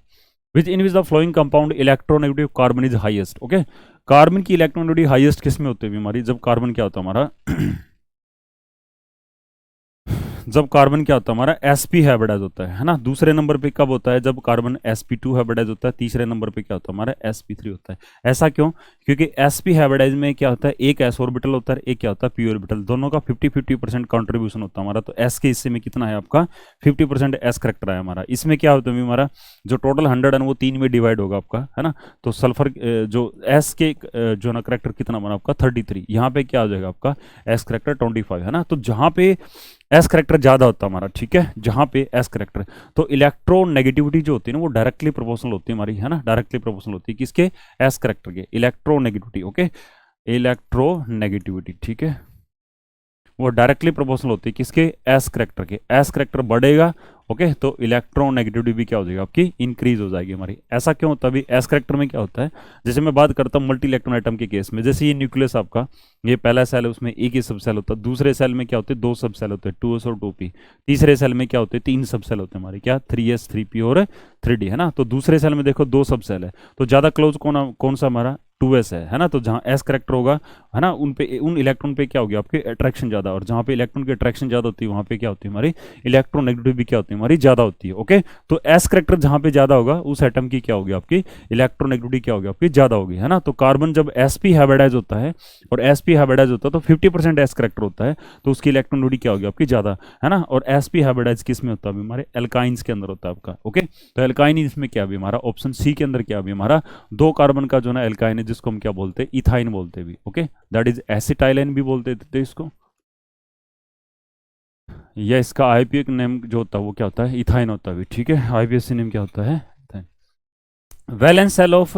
which in which the following compound electronegative carbon is highest, okay. Carbon की इलेक्ट्रोनेगेटिविटी हाईएस्ट किस में होती है हमारी, जब कार्बन क्या होता है हमारा जब कार्बन क्या होता है हमारा sp हाइब्रिडाइज होता है ना। दूसरे नंबर पे कब होता है, जब कार्बन sp2 हाइब्रिडाइज होता है। तीसरे नंबर पे क्या होता है हमारा, sp3 होता है। ऐसा क्यों, क्योंकि sp हाइब्रिडाइज में क्या होता है, एक s ऑर्बिटल होता है, एक क्या होता है p ऑर्बिटल, दोनों का 50-50% कॉन्ट्रीब्यूशन होता है हमारा। तो s के हिस्से में कितना है आपका 50% s करेक्टर है हमारा। इसमें क्या होता है हमारा, जो टोटल 100 है वो 3 में डिवाइड होगा आपका, है ना। तो सल्फर जो s के जो ना करेक्टर कितना बना आपका 33, यहाँ पे क्या आ जाएगा आपका s करेक्टर 25, है ना। तो जहाँ पे एस करेक्टर ज्यादा होता है हमारा, ठीक है, जहां पे एस करेक्टर, तो इलेक्ट्रोनेगेटिविटी जो होती है ना वो डायरेक्टली प्रोपोर्शनल होती है हमारी, है ना। डायरेक्टली प्रोपोर्शनल होती है किसके, एस करेक्टर के, इलेक्ट्रोनेगेटिविटी, ओके, इलेक्ट्रोनेगेटिविटी, ठीक है। वो डायरेक्टली प्रोपोर्शनल होती है किसके, एस करेक्टर के। एस करेक्टर बढ़ेगा ओके तो इलेक्ट्रोनेगेटिविटी भी क्या हो जाएगी आपकी, इंक्रीज हो जाएगी हमारी। ऐसा क्यों होता है अभी एस करेक्टर में क्या होता है, जैसे मैं बात करता हूँ मल्टी इलेक्ट्रॉन एटम के केस में, जैसे ये न्यूक्लियस आपका, ये पहला सेल है उसमें एक ही सब सेल होता है, दूसरे सेल में क्या होते हैं, दो सब सेल होते हैं, 2s और 2p, तीसरे सेल में क्या होते हैं, तीन सब सेल होते हैं हमारे, क्या 3s 3p और 3d, है ना। तो दूसरे सेल में देखो दो सब सेल है, तो ज्यादा क्लोज कौन सा हमारा 2s है ना। तो जहाँ एस करेक्टर होगा है ना, उन पे उन इलेक्ट्रॉन पे क्या होगी आपकी अट्रैक्शन ज्यादा, और जहाँ पे इलेक्ट्रॉन की अट्रैक्शन ज्यादा होती है वहाँ पे क्या होती है हमारी इलेक्ट्रोनेगेटिविटी भी क्या होती है हमारी ज्यादा होती है ओके। तो एस करेक्टर जहाँ पे ज्यादा होगा उस एटम की क्या होगी आपकी इलेक्ट्रोनेगेटिविटी क्या होगी आपकी ज्यादा होगी, है ना। तो कार्बन जब sp हाइब्रिडाइज होता है और sp हाइब्रिडाइज होता है तो 50% एस करेक्टर होता है, तो उसकी इलेक्ट्रोनेगेटिविटी क्या होगी आपकी ज्यादा, है ना। और sp हाइब्रिडाइज किस में होता है अभी हमारे एल्काइंस के अंदर होता है आपका ओके। तो एल्काइन इसमें क्या अभी हमारा ऑप्शन सी के अंदर क्या अभी हमारा दो कार्बन का जो ना एल्काइन है जिसको हम क्या बोलते हैं इथाइन बोलते हैं भी ओके, दैट इज एसिटाइलिन भी बोलते थे इसको, या इसका आईपीए नेम जो होता है वो क्या होता है इथाइन होता है भी, ठीक है। आईपीएससी नेम क्या होता है ethyne. Valence shell of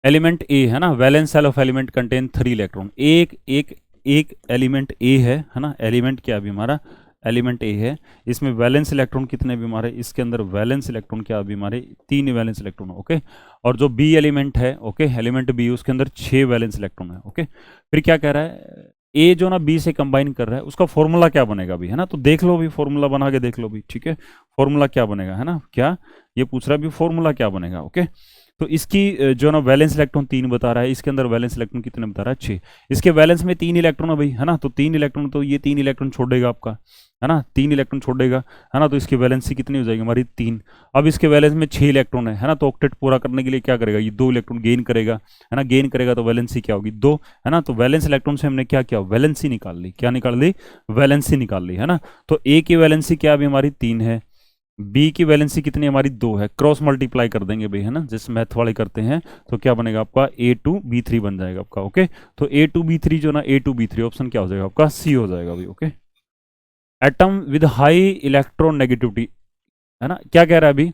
element A है ना, valence shell of element contain 3 electron, एक एक एक एलिमेंट ए है ना, एलिमेंट क्या अभी हमारा एलिमेंट ए है, इसमें वैलेंस इलेक्ट्रॉन कितने भी हमारे, इसके अंदर वैलेंस इलेक्ट्रॉन क्या अभी हमारे 3 वैलेंस इलेक्ट्रॉन ओके। और जो बी एलिमेंट है ओके, एलिमेंट बी उसके अंदर 6 वैलेंस इलेक्ट्रॉन है ओके। फिर क्या कह रहा है, ए जो ना बी से कंबाइन कर रहा है उसका फॉर्मूला क्या बनेगा अभी, है ना। तो देख लो भी फॉर्मूला बना के देख लो भी, ठीक है। फॉर्मूला क्या बनेगा, है ना, क्या ये पूछ रहा है भी फॉर्मूला क्या बनेगा ओके। तो इसकी जो ना वैलेंस इलेक्ट्रॉन 3 बता रहा है, इसके अंदर वैलेंस इलेक्ट्रॉन कितने बता रहा है 6, इसके वैलेंस में 3 इलेक्ट्रॉन है भाई, है ना। तो 3 इलेक्ट्रॉन तो ये 3 इलेक्ट्रॉन छोड़ेगा आपका, है ना, 3 इलेक्ट्रॉन छोड़ेगा, है ना। तो इसकी वैलेंसी कितनी हो जाएगी हमारी 3। अब इसके वैलेंस में 6 इलेक्ट्रॉन है ना, तो ऑक्टेट पूरा करने के लिए क्या करेगा ये 2 इलेक्ट्रॉन गेन करेगा, है ना, गेन करेगा तो वैलेंसी क्या होगी 2, है ना। तो वैलेंस इलेक्ट्रॉन से हमने क्या किया वैलेंसी निकाल ली, क्या निकाल ली वैलेंसी निकाल ली, है ना। तो ए की वैलेंसी क्या अभी हमारी 3 है, बी की वैलेंसी कितनी हमारी 2 है, क्रॉस मल्टीप्लाई कर देंगे भाई, है ना, जिस मैथ वाले करते हैं, तो क्या बनेगा आपका A2B3 बन जाएगा आपका ओके। तो A2B3 जो ना A2B3 ऑप्शन क्या हो जाएगा आपका सी हो जाएगा भाई okay. Atom with high electronegativity, है ना, क्या कह रहा है अभी,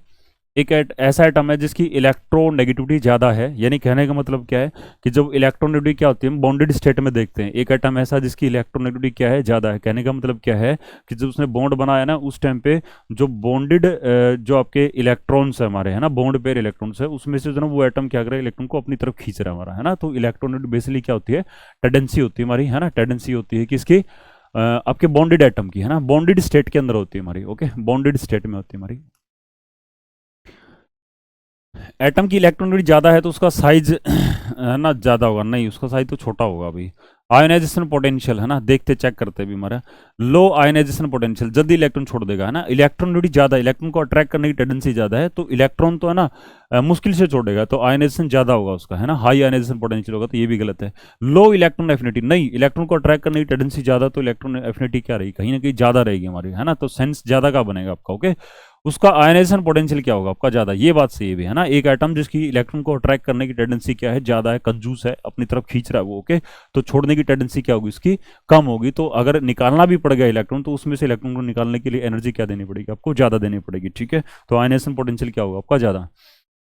एक ऐसा एटम है जिसकी इलेक्ट्रोनेगेटिविटी ज़्यादा है, यानी कहने का मतलब क्या है कि जब इलेक्ट्रोनेगेटिविटी क्या होती है हम बॉन्डेड स्टेट में देखते हैं, एक एटम ऐसा जिसकी इलेक्ट्रोनेगेटिविटी क्या है ज़्यादा है, कहने का मतलब क्या है कि जब उसने बॉन्ड बनाया ना उस टाइम पे जो बॉन्डेड जो आपके इलेक्ट्रॉन्स है हमारे, है ना, बॉन्ड पेयर इलेक्ट्रॉन्स है, उसमें से जो ना वो एटम क्या कर रहा है इलेक्ट्रॉन को अपनी तरफ खींच रहा है हमारा, है ना। तो इलेक्ट्रोनेगेटिविटी बेसिकली क्या होती है टेंडेंसी होती है हमारी, है ना, टेंडेंसी होती है किसकी आपके बॉन्डेड एटम की, है ना, बॉन्डेड स्टेट के अंदर होती है हमारी ओके, बॉन्डेड स्टेट में होती है हमारी। एटम की इलेक्ट्रॉनिक ज़्यादा है तो उसका साइज है ना ज़्यादा होगा, नहीं उसका साइज तो छोटा होगा अभी। आयोनाइजेशन पोटेंशियल, है ना, देखते चेक करते भी हमारा लो आयोनाइजेशन पोटेंशियल, जल्दी इलेक्ट्रॉन छोड़ देगा, है ना। इलेक्ट्रॉन ज़्यादा, इलेक्ट्रॉन को अट्रैक्ट करने की टेंडेंसी ज़्यादा है, तो इलेक्ट्रॉन तो है ना मुश्किल से छोड़ेगा, तो आयोनाइजेशन ज़्यादा होगा उसका, है ना, हाई आयोनाइजेशन पोटेंशियल होगा, तो ये भी गलत है। लो इलेक्ट्रॉन एफिनिटी, नहीं इलेक्ट्रॉन को अट्रैक्ट करने की टेंडेंसी ज़्यादा, तो इलेक्ट्रॉन एफिनिटी क्या रहेगी कहीं ना कहीं ज़्यादा रहेगी हमारी, है ना। तो सेंस ज़्यादा का बनेगा आपका ओके। उसका आयनाइजेशन पोटेंशियल क्या होगा आपका ज़्यादा, ये बात सही भी है ना। एक एटम जिसकी इलेक्ट्रॉन को अट्रैक्ट करने की टेंडेंसी क्या है ज़्यादा है, कंजूस है, अपनी तरफ खींच रहा है वो ओके, तो छोड़ने की टेंडेंसी क्या होगी इसकी कम होगी। तो अगर निकालना भी पड़ गया इलेक्ट्रॉन तो उसमें से इलेक्ट्रॉन को निकालने के लिए एनर्जी क्या देनी पड़ेगी आपको ज़्यादा देनी पड़ेगी, ठीक है। तो आयनाइजेशन पोटेंशियल क्या होगा आपका ज़्यादा।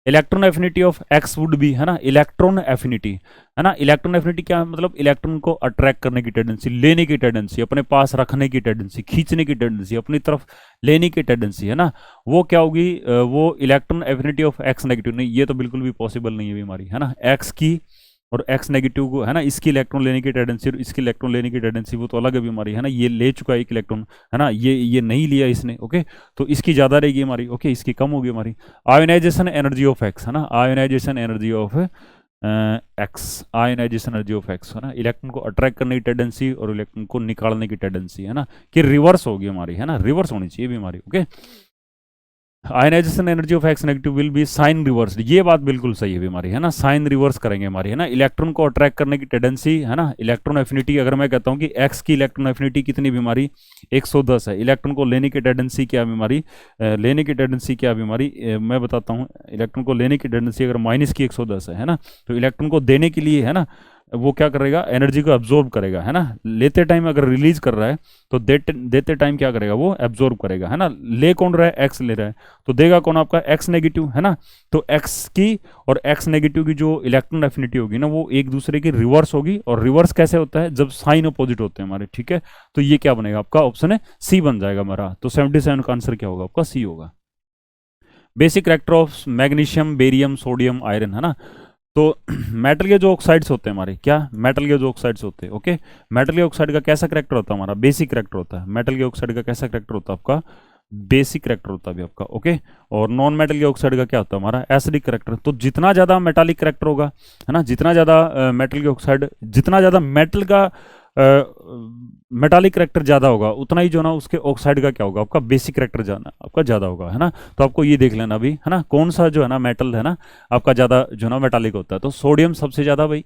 Electron affinity of x would be, है ना, इलेक्ट्रॉन एफिनिटी, है ना, इलेक्ट्रॉन एफिनिटी क्या है मतलब इलेक्ट्रॉन को अट्रैक्ट करने की टेंडेंसी, लेने की टेंडेंसी, अपने पास रखने की टेंडेंसी, खींचने की टेंडेंसी, अपनी तरफ लेने की टेंडेंसी, है ना, वो क्या होगी वो electron affinity of X negative, नहीं ये तो बिल्कुल भी पॉसिबल नहीं है बीमारी, है ना। एक्स की और एक्स नेगेटिव को, है ना, इसकी इलेक्ट्रॉन लेने की टेंडेंसी और इसकी इलेक्ट्रॉन लेने की टेंडेंसी वो तो अलग है बीमारी, है ना, ये ले चुका है एक इलेक्ट्रॉन, है ना, ये नहीं लिया इसने ओके, तो इसकी ज़्यादा रहेगी हमारी ओके, इसकी कम होगी हमारी। आयोनाइजेशन एनर्जी ऑफ एक्स, है ना, ionization energy of X, ionization energy of X, है ना, इलेक्ट्रॉन को अट्रैक्ट करने की टेंडेंसी और इलेक्ट्रॉन को निकालने की टेंडेंसी, है ना, कि रिवर्स होगी हमारी, है ना, रिवर्स होनी चाहिए बीमारी okay. Ionization energy of X negative will be sign reverse, ये बात बिल्कुल सही है हमारी, है ना, साइन रिवर्स करेंगे हमारी, है ना। इलेक्ट्रॉन को अट्रैक्ट करने की टेंडेंसी, है ना, इलेक्ट्रॉन एफिनिटी, अगर मैं कहता हूँ कि एक्स की इलेक्ट्रॉन एफिनिटी कितनी बीमारी 110 है, इलेक्ट्रॉन को लेने की टेंडेंसी क्या बीमारी लेने की टेंडेंसी क्या बीमारी मैं बताता हूँ, इलेक्ट्रॉन को लेने की टेंडेंसी अगर माइनस की 110 है ना, तो इलेक्ट्रॉन को देने के लिए, है ना, वो क्या करेगा, एनर्जी को एब्जॉर्ब करेगा, है ना। लेते टाइम अगर रिलीज कर रहा है तो देते टाइम क्या करेगा, वो एब्जॉर्ब करेगा, है ना। ले कौन रहा है, एक्स ले रहा है, तो देगा कौन आपका एक्स नेगेटिव, है ना। तो एक्स की और एक्स नेगेटिव की जो इलेक्ट्रॉन एफिनिटी होगी ना, वो एक दूसरे की रिवर्स होगी। और रिवर्स कैसे होता है, जब साइन अपोजिट होते हैं हमारे, ठीक है। तो ये क्या बनेगा आपका, ऑप्शन है सी बन जाएगा हमारा। तो 77 का आंसर क्या होगा आपका, सी होगा। Basic character of magnesium, barium, sodium, iron, है ना। तो मेटल के जो ऑक्साइड्स होते हैं हमारे, क्या मेटल के जो ऑक्साइड्स होते हैं, ओके। मेटल के ऑक्साइड का कैसा करेक्टर होता है हमारा, बेसिक करेक्टर होता है। मेटल के ऑक्साइड का कैसा करेक्टर होता है आपका, बेसिक करेक्टर होता है भी आपका, ओके। और नॉन मेटल के ऑक्साइड का क्या होता है हमारा, एसिडिक करेक्टर। तो जितना ज़्यादा मेटालिक करेक्टर होगा, है ना, जितना ज़्यादा मेटल के ऑक्साइड, जितना ज़्यादा मेटल का मेटालिक करेक्टर ज़्यादा होगा, उतना ही जो ना उसके ऑक्साइड का क्या होगा आपका, बेसिक करेक्टर ज़्यादा आपका ज़्यादा होगा, है ना। तो आपको ये देख लेना अभी, है ना, कौन सा जो है ना मेटल है ना आपका ज़्यादा जो ना मेटालिक होता है। तो सोडियम सबसे ज़्यादा भाई,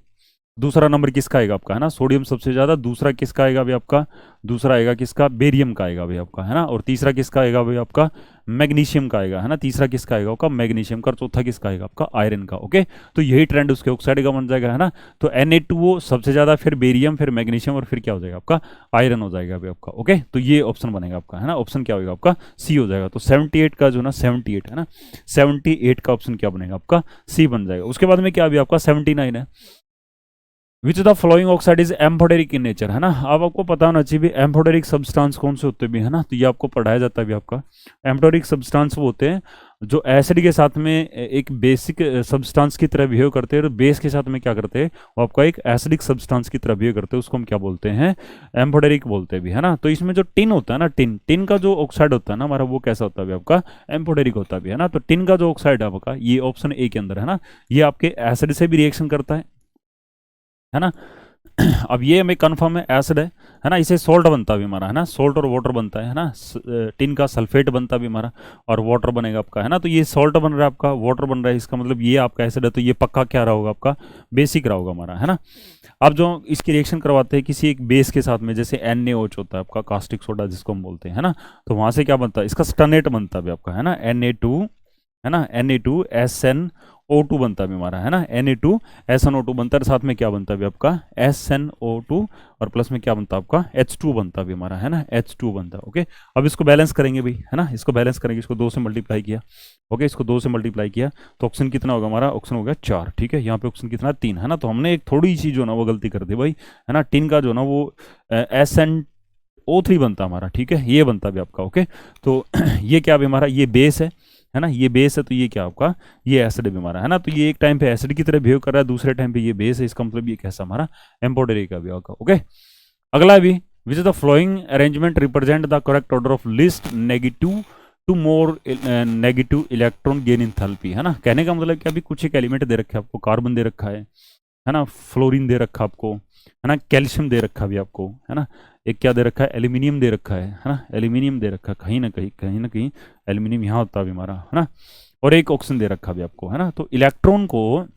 दूसरा नंबर किसका आएगा आपका, है ना, सोडियम सबसे ज्यादा। दूसरा किसका आएगा भाई आपका, दूसरा आएगा किसका, बेरियम का आएगा भाई आपका, है ना। और तीसरा किसका आएगा भाई आपका, मैग्नीशियम का आएगा, है ना। तीसरा किसका आएगा आपका, मैग्नीशियम का। और चौथा किसका आएगा आपका, आयरन का, ओके। तो यही ट्रेंड उसके ऑक्साइड का बन जाएगा, है ना। तो Na2O सबसे ज्यादा, फिर बेरियम, फिर मैग्नीशियम, और फिर क्या हो जाएगा आपका, आयरन हो जाएगा भाई आपका, ओके। तो ये ऑप्शन बनेगा आपका, है ना। ऑप्शन क्या होगा आपका, सी हो जाएगा। तो 78 का जो ना 78 है ना, 78 का ऑप्शन क्या बनेगा आपका, सी बन जाएगा। उसके बाद में क्या अभी आपका 79 है। Which the following oxide is amphoteric in nature, है ना। अब आपको पता होना चाहिए भी एम्फोडेरिक सब्सटेंस कौन से होते भी, है ना। तो ये आपको पढ़ाया जाता है भी आपका। एम्फोडेरिक सब्सटेंस वो होते हैं जो एसिड के साथ में एक बेसिक सब्सटेंस की तरह बिहेव करते हैं, और बेस के साथ में क्या करते हैं, वो आपका एक एसिडिक सब्सटेंस की तरह बिहेव करते हैं। उसको हम क्या बोलते हैं, एम्फोडेरिक बोलते हैं भी, है ना। तो इसमें जो टिन होता है ना, टिन का जो ऑक्साइड होता है ना हमारा, वो कैसा होता है भी आपका, एम्फोडेरिक होता भी, है ना। तो टिन का जो ऑक्साइड है आपका, ये ऑप्शन ए के अंदर है ना, ये आपके एसिड से भी रिएक्शन करता है ना। अब ये हमें कंफर्म है एसिड है ना। इसे सॉल्ट बनता भी हमारा, है ना, सॉल्ट और वाटर बनता है ना। टिन का सल्फेट बनता भी हमारा, और वाटर बनेगा आपका, है ना। तो ये सॉल्ट बन रहा है आपका, वाटर बन रहा है, इसका मतलब ये आपका एसिड है। तो ये पक्का क्या रहा होगा आपका, बेसिक रहा होगा हमारा, है ना। अब जो इसकी रिएक्शन करवाते हैं किसी एक बेस के साथ में, जैसे NaOH होता है आपका, कास्टिक सोडा जिसको हम बोलते हैं, है ना। तो वहां से क्या बनता है, इसका स्टनेट बनता भी आपका, है ना, Na2, है ना, Na2SnO2 बनता भी हमारा, है ना। Na2SnO2 बनता है, साथ में क्या बनता है आपका, SnO2, और प्लस में क्या बनता है आपका, H2 बनता भी हमारा, है ना, H2 बनता है, ओके। अब इसको बैलेंस करेंगे भाई, है ना, इसको बैलेंस करेंगे, इसको 2 से मल्टीप्लाई किया, ओके, इसको 2 से मल्टीप्लाई किया, तो ऑप्शन कितना होगा हमारा, ऑप्शन हो गया 4, ठीक है। यहाँ पे ऑप्शन कितना, 3, है ना। तो हमने एक थोड़ी सी जो ना वो गलती कर दी भाई, है ना। टिन का जो ना वो SnO3 बनता हमारा, ठीक है, ये बनता भी आपका, ओके। तो ये क्या भी हमारा, ये बेस है ना, ये बेस है। तो ये क्या आपका, ये एसिड भी हमारा, है ना। तो ये एक टाइम पे एसिड की तरह बिहेव कर रहा है, दूसरे टाइम पे ये बेस है। इसका मतलब ये कैसा हमारा, एम्फोडेरिक का भी होगा, ओके। अगला भी, which is the following arrangement represent the correct order of least negative to more negative electron gain enthalpy, है ना। कहने का मतलब कि अभी कुछ एक एलिमेंट दे रखे आपको, कार्बन दे रखा है ना, फ्लोरीन दे रखा आपको, है ना, कैल्शियम दे रखा भी आपको, है ना। एक क्या दे रखा है, एल्यूमिनियम दे रखा है ना, एल्यूमिनियम दे रखा है, कहीं ना कहीं एल्यूमिनियम यहाँ होता भी हमारा, है ना। और एक ऑक्सीजन दे रखा भी आपको, है ना। तो इलेक्ट्रॉन को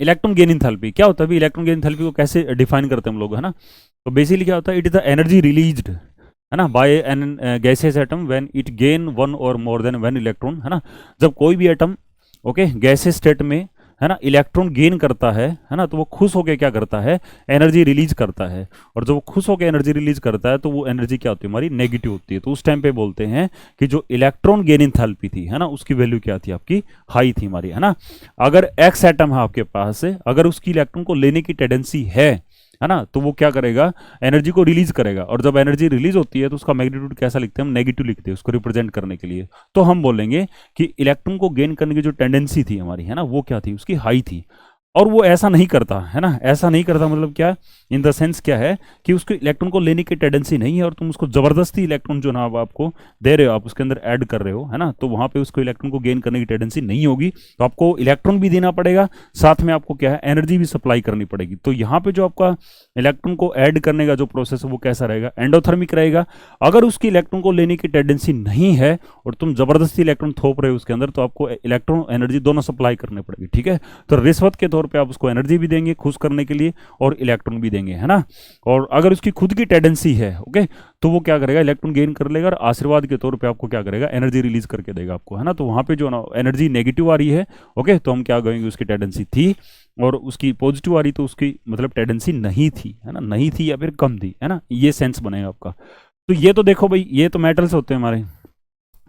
इलेक्ट्रॉन गेन इंथैल्पी क्या होता है भी, इलेक्ट्रॉन गेन इंथैल्पी को कैसे डिफाइन करते हैं हम लोग, है ना। तो बेसिकली क्या होता है, it is the energy released, है ना, by an gaseous atom when it gain one और मोर देन वन इलेक्ट्रॉन, है ना। जब कोई भी एटम, ओके, गैसेस स्टेट में, है ना, इलेक्ट्रॉन गेन करता है ना, तो वो खुश होकर क्या करता है, एनर्जी रिलीज करता है। और जब वो खुश होकर एनर्जी रिलीज करता है तो वो एनर्जी क्या होती है हमारी, नेगेटिव होती है। तो उस टाइम पे बोलते हैं कि जो इलेक्ट्रॉन गेन इंथैल्पी थी, है ना, उसकी वैल्यू क्या थी आपकी, हाई थी हमारी, है ना। अगर एक्स एटम है आपके पास से, अगर उसकी इलेक्ट्रॉन को लेने की टेंडेंसी है ना, तो वो क्या करेगा, एनर्जी को रिलीज करेगा। और जब एनर्जी रिलीज होती है तो उसका मैग्नीट्यूड कैसा लिखते हैं हम, नेगेटिव लिखते हैं उसको रिप्रेजेंट करने के लिए। तो हम बोलेंगे कि इलेक्ट्रॉन को गेन करने की जो टेंडेंसी थी हमारी, है ना, वो क्या थी, उसकी हाई थी। और वो ऐसा नहीं करता, है ना, ऐसा नहीं करता मतलब क्या, इन द सेंस क्या है कि उसको इलेक्ट्रॉन को लेने की टेंडेंसी नहीं है, और तुम उसको जबरदस्ती इलेक्ट्रॉन जो ना आपको दे रहे हो, आप उसके अंदर ऐड कर रहे हो, है ना, तो वहां पे उसको इलेक्ट्रॉन को गेन करने की टेंडेंसी नहीं होगी। तो आपको इलेक्ट्रॉन भी देना पड़ेगा, साथ में आपको क्या है, एनर्जी भी सप्लाई करनी पड़ेगी। तो यहाँ पे जो आपका इलेक्ट्रॉन को ऐड करने का जो प्रोसेस है वो कैसा रहेगा, एंडोथर्मिक रहेगा। अगर उसकी इलेक्ट्रॉन को लेने की टेंडेंसी नहीं है और तुम जबरदस्ती इलेक्ट्रॉन थोप रहे हो उसके अंदर, तो आपको इलेक्ट्रॉन एनर्जी दोनों सप्लाई करनी पड़ेगी, ठीक है। तो रिश्वत के तौर पर आप उसको एनर्जी भी देंगे खुश करने के लिए, और इलेक्ट्रॉन भी देंगे, है ना। और अगर उसकी खुद की टेंडेंसी है, ओके, तो वो क्या करेगा, इलेक्ट्रॉन गेन कर लेगा, और आशीर्वाद के तौर पे आपको क्या करेगा, एनर्जी रिलीज करके देगा आपको, है ना। तो वहां पे जो ना एनर्जी नेगेटिव आ रही है, ओके, तो हम क्या कहेंगे, उसकी टेंडेंसी थी और उसकी पॉजिटिव आ रही तो उसकी मतलब टेंडेंसी नहीं थी, है ना, नहीं थी या फिर कम थी, है ना, ये सेंस बनेगा आपका। तो ये तो देखो भाई, ये तो मेटल्स होते हैं हमारे,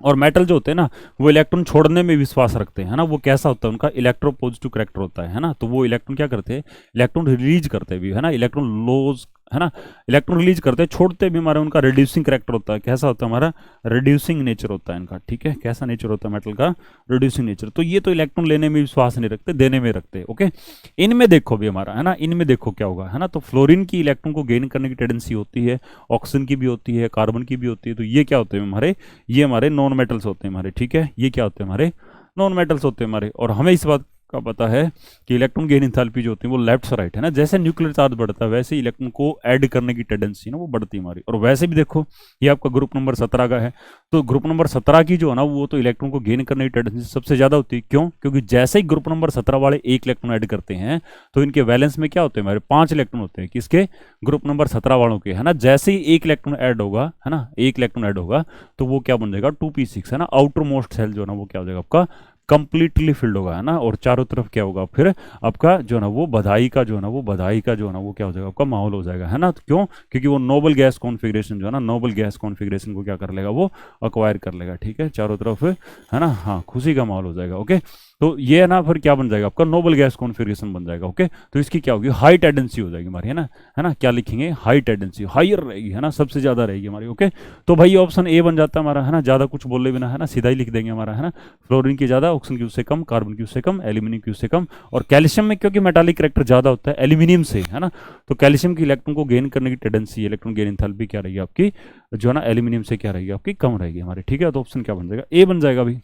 और मेटल जो होते हैं ना वो इलेक्ट्रॉन छोड़ने में विश्वास रखते हैं, है ना, वो कैसा होता है उनका इलेक्ट्रो पॉजिटिव करेक्टर होता है ना, तो वो इलेक्ट्रॉन क्या करते हैं, इलेक्ट्रॉन रिलीज करते भी, है ना, इलेक्ट्रॉन लॉज, है ना, इलेक्ट्रॉन रिलीज करते हैं, छोड़ते भी हमारा उनका रिड्यूसिंग करेक्टर होता है, कैसा होता है हमारा, रिड्यूसिंग नेचर होता है इनका, ठीक है, कैसा नेचर होता है मेटल का, रिड्यूसिंग नेचर। तो ये तो इलेक्ट्रॉन लेने में विश्वास नहीं रखते, देने में रखते, ओके। इनमें देखो भी हमारा, है ना, इनमें देखो क्या होगा, है ना, तो फ्लोरीन की इलेक्ट्रॉन को गेन करने की टेंडेंसी होती है, ऑक्सीजन की भी होती है, कार्बन की भी होती है, तो ये क्या होते हैं हमारे, ये हमारे नॉन मेटल्स होते हैं हमारे, ठीक है, ये क्या होते हैं हमारे नॉन मेटल्स होते हैं हमारे। और हमें इस बात का पता है कि इलेक्ट्रॉन गेन इंथैल्पी जो होती है वो लेफ्ट से राइट, है ना, जैसे न्यूक्लियर चार्ज बढ़ता है वैसे इलेक्ट्रॉन को ऐड करने की टेंडेंसी ना वो बढ़ती है हमारी। और वैसे भी देखो ये आपका ग्रुप नंबर 17 का है, तो ग्रुप नंबर 17 की जो है ना वो तो इलेक्ट्रॉन को गेन करने की टेंडेंसी सबसे ज्यादा होती है, क्यों, क्योंकि जैसे ही ग्रुप नंबर 17 वाले एक इलेक्ट्रॉन ऐड करते हैं तो इनके वैलेंस में क्या होते हैं हमारे 5 इलेक्ट्रॉन होते हैं, किसके, ग्रुप नंबर 17 वालों के, है ना। जैसे ही एक इलेक्ट्रॉन ऐड होगा, है ना, एक इलेक्ट्रॉन ऐड होगा तो वो क्या बन जाएगा 2p6, है ना, आउटर मोस्ट सेल जो है ना वो क्या हो जाएगा आपका कंप्लीटली फिल्ड होगा, है ना, और चारों तरफ क्या होगा फिर आपका जो है ना वो बधाई का जो है ना वो बधाई का जो है ना वो क्या हो जाएगा आपका माहौल हो जाएगा, है ना। तो क्यों, क्योंकि वो नोबल गैस कॉन्फ़िगरेशन जो है ना, नोबल गैस कॉन्फ़िगरेशन को क्या कर लेगा, वो अक्वायर कर लेगा, ठीक है, चारों तरफ, है ना, हाँ, खुशी का माहौल हो जाएगा, ओके। तो ये है ना फिर क्या बन जाएगा आपका नोबल गैस कॉन्फ़िगरेशन बन जाएगा, ओके। तो इसकी क्या होगी, हाई टेंडेंसी हो जाएगी हमारी, है ना, क्या लिखेंगे, हाई टेंडेंसी, हायर रहेगी, है ना, सबसे ज़्यादा रहेगी हमारी, ओके। तो भाई ऑप्शन ए बन जाता है हमारा, है ना, ज़्यादा कुछ बोले बिना, है ना, सीधा ही लिख देंगे हमारा, है ना, फ्लोरीन की ज़्यादा, ऑक्सीजन की उससे कम, कार्बन की उससे कम, एल्यूमिनियम की उससे कम, और कैल्शियम में क्योंकि मेटालिक करेक्टर ज़्यादा होता है एल्यूमिनियम से, है ना, तो कैल्शियम की इलेक्ट्रॉन को गेन करने की टेंडेंसी, इलेक्ट्रॉन गेन एंथैल्पी क्या रहेगी आपकी, जो है ना एल्यूमिनियम से क्या रहेगी आपकी, कम रहेगी हमारी, ठीक है। तो ऑप्शन क्या बन जाएगा, ए बन जाएगा अभी।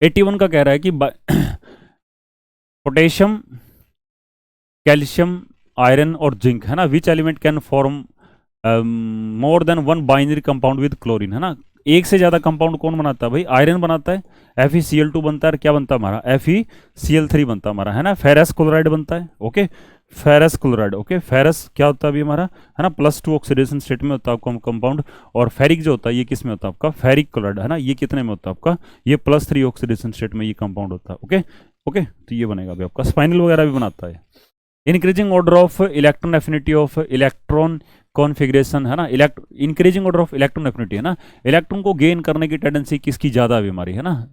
81 का कह रहा है कि पोटेशियम, कैल्शियम, आयरन और जिंक, है ना, which element can form more than one binary compound with chlorine, है ना, एक से ज्यादा कंपाउंड कौन बनाता है भाई, आयरन बनाता है, FeCl2 बनता है, और क्या बनता है हमारा FeCl3 बनता है हमारा, है ना, फेरस क्लोराइड बनता है, okay, ferrous chloride, okay. Ferrous क्या होता है अभी हमारा, है ना, +2 ऑक्सीडेशन स्टेट में होता है आपका कंपाउंड, और फेरिक जो होता है ये किस में होता है आपका, फेरिक क्लोराइड, है ना, ये कितने में होता है आपका, ये +3 ऑक्सीडेशन स्टेट में ये कंपाउंड होता है, ओके, ओके। तो ये बनेगा अभी आपका, स्पाइनल वगैरह भी बनाता है। Increasing order of electron affinity of electron configuration, है ना, increasing order of electron affinity, है ना, इलेक्ट्रॉन को गेन करने की टेंडेंसी किसकी ज्यादा है हमारी, है ना,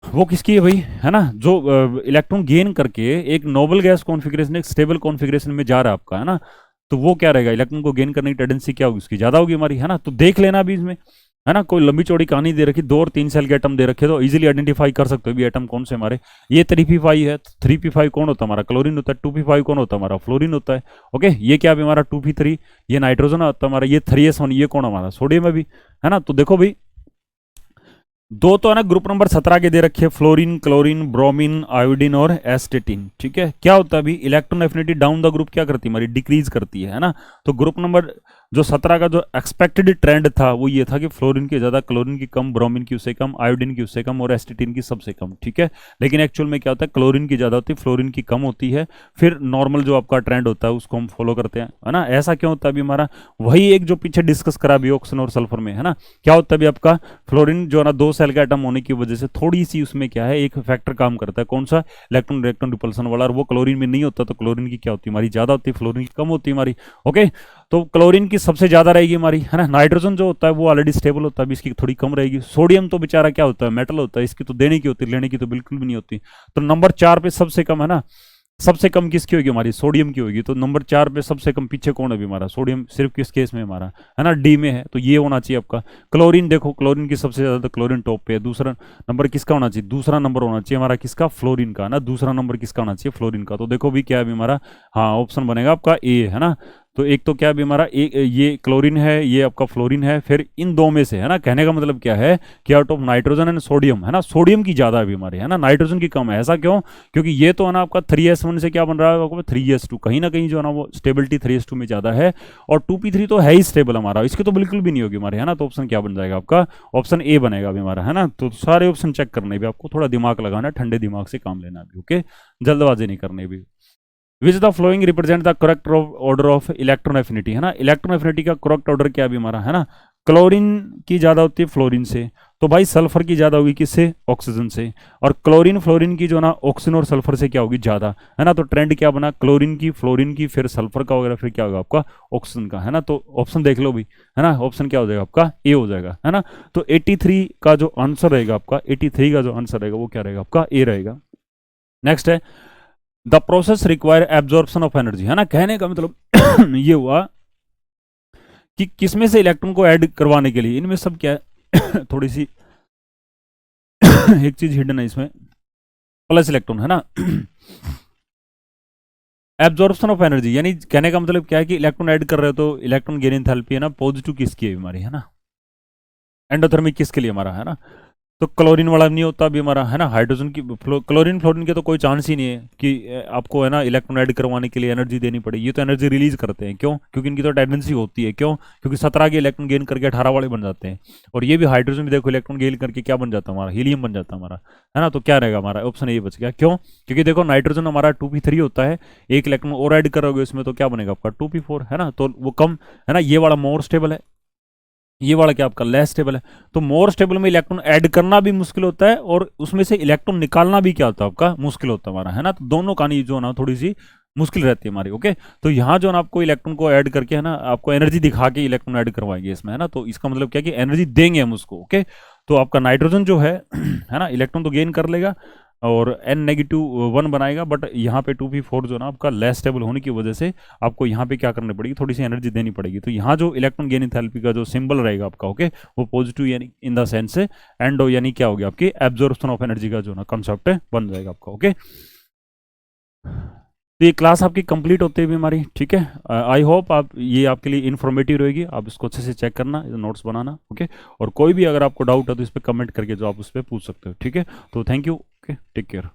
वो किसकी है भाई, है ना, जो इलेक्ट्रॉन गेन करके एक नोबल गैस कॉन्फ़िगरेशन, एक स्टेबल कॉन्फ़िगरेशन में जा रहा है आपका, है ना, तो वो क्या रहेगा, इलेक्ट्रॉन को गेन करने की टेंडेंसी क्या होगी उसकी, ज्यादा होगी हमारी, है ना। तो देख लेना अभी इसमें, है ना, कोई लंबी चौड़ी कहानी दे रखी, 2 और 3 सेल के एटम दे रखे तो इजीली आइडेंटिफाई कर सकते हो भी एटम कौन से हमारे, ये 3p5 है, 3p5 कौन होता है हमारा, क्लोरीन होता है, 2p5 कौन होता है हमारा, फ्लोरीन होता है, ओके। ये क्या भी हमारा 2p3, ये नाइट्रोजन होता है हमारा, ये 3s1, ये कौन हमारा, सोडियम है भी, है ना। तो देखो भाई दो तो है ना ग्रुप नंबर 17 के दे रखे, फ्लोरीन, क्लोरीन, ब्रोमीन, आयोडीन और एस्टेटिन, ठीक है। क्या होता है अभी, electron affinity down the group क्या करती है हमारी, डिक्रीज करती है ना। तो ग्रुप नंबर जो 17 का जो एक्सपेक्टेड ट्रेंड था वो ये था कि फ्लोरीन की ज्यादा, क्लोरीन की कम, ब्रोमीन की उससे कम, आयोडीन की उससे कम, और एस्टेटिन की सबसे कम, ठीक है। लेकिन एक्चुअल में क्या होता है, क्लोरीन की ज्यादा होती है, फ्लोरीन की कम होती है, फिर नॉर्मल जो आपका ट्रेंड होता है उसको हम फॉलो करते हैं, है ना। ऐसा क्यों होता है अभी हमारा, वही एक जो पीछे डिस्कस करा भी ऑक्सीजन और सल्फर में, है ना, क्या होता है अभी आपका फ्लोरीन जो है ना 2 सेल का एटम होने की वजह से थोड़ी सी उसमें क्या है एक फैक्टर काम करता है, कौन सा, इलेक्ट्रॉन इलेक्ट्रॉन रिपल्सन वाला, और वो क्लोरीन में नहीं होता, तो क्लोरीन की क्या होती है हमारी ज्यादा होती है, फ्लोरीन की कम होती है हमारी, ओके। तो क्लोरीन की सबसे ज्यादा रहेगी हमारी, है ना। नाइट्रोजन जो होता है वो ऑलरेडी स्टेबल होता है, इसकी थोड़ी कम रहेगी। सोडियम तो बेचारा क्या होता है, मेटल होता है, इसकी तो देने की होती है, लेने की तो बिल्कुल भी नहीं होती। तो नंबर 4 पे सबसे कम, है ना, सबसे कम किसकी होगी हमारी, सोडियम की होगी। तो नंबर 4 पे सबसे कम पीछे कौन है अभी हमारा, सोडियम, सिर्फ किस केस में हमारा, है ना, डी में है, तो ये होना चाहिए आपका। क्लोरीन देखो, क्लोरीन की सबसे ज्यादा, क्लोरीन टॉप पे है। दूसरा नंबर किसका होना चाहिए, दूसरा नंबर होना चाहिए हमारा किसका, फ्लोरीन का, ना, दूसरा नंबर किसका होना चाहिए, फ्लोरीन का। तो देखो भी क्या है अभी हमारा, हाँ, ऑप्शन बनेगा आपका ए, है ना। तो एक तो क्या भी हमारा ये क्लोरीन है, ये आपका फ्लोरीन है, फिर इन दो में से, है ना, कहने का मतलब क्या है कि out of nitrogen and sodium, है ना, सोडियम की ज्यादा है अभी हमारे, है ना, नाइट्रोजन की कम है। ऐसा क्यों, क्योंकि ये तो है ना आपका 3s1 से क्या बन रहा है आपका 3s2, कहीं ना कहीं जो है ना वो स्टेबिलिटी 3s2 में ज्यादा है, और 2p3 तो है ही स्टेबल हमारा, इसकी तो बिल्कुल भी नहीं होगी हमारे, है ना। तो ऑप्शन क्या बन जाएगा आपका, ऑप्शन ए बनेगा अभी हमारा, है ना। तो सारे ऑप्शन चेक करने भी आपको थोड़ा दिमाग लगाना, ठंडे दिमाग से काम लेना भी, ओके, जल्दबाजी नहीं करनी भी। विच the flowing represent the correct order of electron affinity, है ना। इलेक्ट्रॉन एफिनिटी का करेक्ट ऑर्डर क्या भी हमारा, है ना, क्लोरीन की ज्यादा होती है फ्लोरीन से, तो भाई सल्फर की ज़्यादा होगी किससे, ऑक्सीजन से। और क्लोरीन फ्लोरीन की जो ना ऑक्सीजन और सल्फर से क्या होगी, ज़्यादा, है ना। तो ट्रेंड क्या बना, क्लोरीन की, फ्लोरीन की, फिर सल्फर का वगैरह, फिर क्या होगा आपका ऑक्सीजन का, है ना। तो ऑप्शन देख लो भी, है ना, ऑप्शन क्या हो जाएगा आपका ए हो जाएगा, है ना। तो 83 का जो आंसर रहेगा आपका, 83 का जो आंसर रहेगा वो क्या रहेगा आपका ए रहेगा। नेक्स्ट है the process require absorption of energy, है ना। कहने का मतलब ये हुआ कि किसमें से इलेक्ट्रॉन को ऐड करवाने के लिए, इनमें सब क्या है थोड़ी सी एक चीज हिडन है इसमें, प्लस इलेक्ट्रॉन, है ना। एब्जॉर्प्शन ऑफ एनर्जी यानी कहने का मतलब क्या है कि इलेक्ट्रॉन ऐड कर रहे हो तो इलेक्ट्रॉन गेन एंथैल्पी है ना, पॉजिटिव किसकी है हमारी, है ना, एंडोथर्मिक किसके लिए हमारा, है ना। तो क्लोरीन वाला नहीं होता अभी हमारा, है ना। हाइड्रोजन की क्लोरीन फ्लोरीन के तो कोई चांस ही नहीं है कि आपको, है ना, इलेक्ट्रॉन ऐड करवाने के लिए एनर्जी देनी पड़ेगी। ये तो एनर्जी रिलीज करते हैं, क्यों, क्योंकि इनकी तो टेंडेंसी होती है, क्यों, क्योंकि 17 के इलेक्ट्रॉन गेन करके 18 वाले बन जाते हैं। और ये भी हाइड्रोजन भी देखो इलेक्ट्रॉन गेन करके क्या बन जाता है हमारा, हीलियम बन जाता है हमारा, है ना। तो क्या रहेगा हमारा ऑप्शन ये बच गया, क्यों, क्योंकि देखो नाइट्रोजन हमारा 2p3 होता है, एक इलेक्ट्रॉन और ऐड करोगे इसमें तो क्या बनेगा आपका 2p4, है ना। तो वो कम, है ना, ये वाला मोर स्टेबल है, ये वाला क्या आपका लेस स्टेबल है। तो मोर स्टेबल में इलेक्ट्रॉन ऐड करना भी मुश्किल होता है और उसमें से इलेक्ट्रॉन निकालना भी क्या होता है आपका मुश्किल होता है हमारा, है ना। तो दोनों कहानी जो ना थोड़ी सी मुश्किल रहती है हमारी, ओके। तो यहाँ जो ना आपको इलेक्ट्रॉन को ऐड करके, है ना, आपको एनर्जी दिखा के इलेक्ट्रॉन ऐड करवाएंगे इसमें, है ना। तो इसका मतलब क्या कि एनर्जी देंगे हम उसको, ओके। तो आपका नाइट्रोजन जो है ना, इलेक्ट्रॉन तो गेन कर लेगा और N-1 बनाएगा, बट यहाँ पे 2p4 जो ना आपका लेस स्टेबल होने की वजह से आपको यहाँ पे क्या करनी पड़ेगी, थोड़ी सी एनर्जी देनी पड़ेगी। तो यहाँ जो इलेक्ट्रॉन गेन एंथैल्पी का जो सिंबल रहेगा आपका, ओके, वो पॉजिटिव यानी इन द सेंस से, एंड यानी क्या हो गया आपकी एब्जॉर्प्शन ऑफ एनर्जी का जो ना कंसेप्ट बन जाएगा आपका, ओके। तो ये क्लास आपकी कंप्लीट होते हुए हमारी, ठीक है। आई होप आप ये आपके लिए इन्फॉर्मेटिव रहेगी, आप इसको अच्छे से चेक करना, नोट्स बनाना, ओके। और कोई भी अगर आपको डाउट है तो इस पर कमेंट करके जो आप उस पर पूछ सकते हो, ठीक है। तो thank you, okay, take care.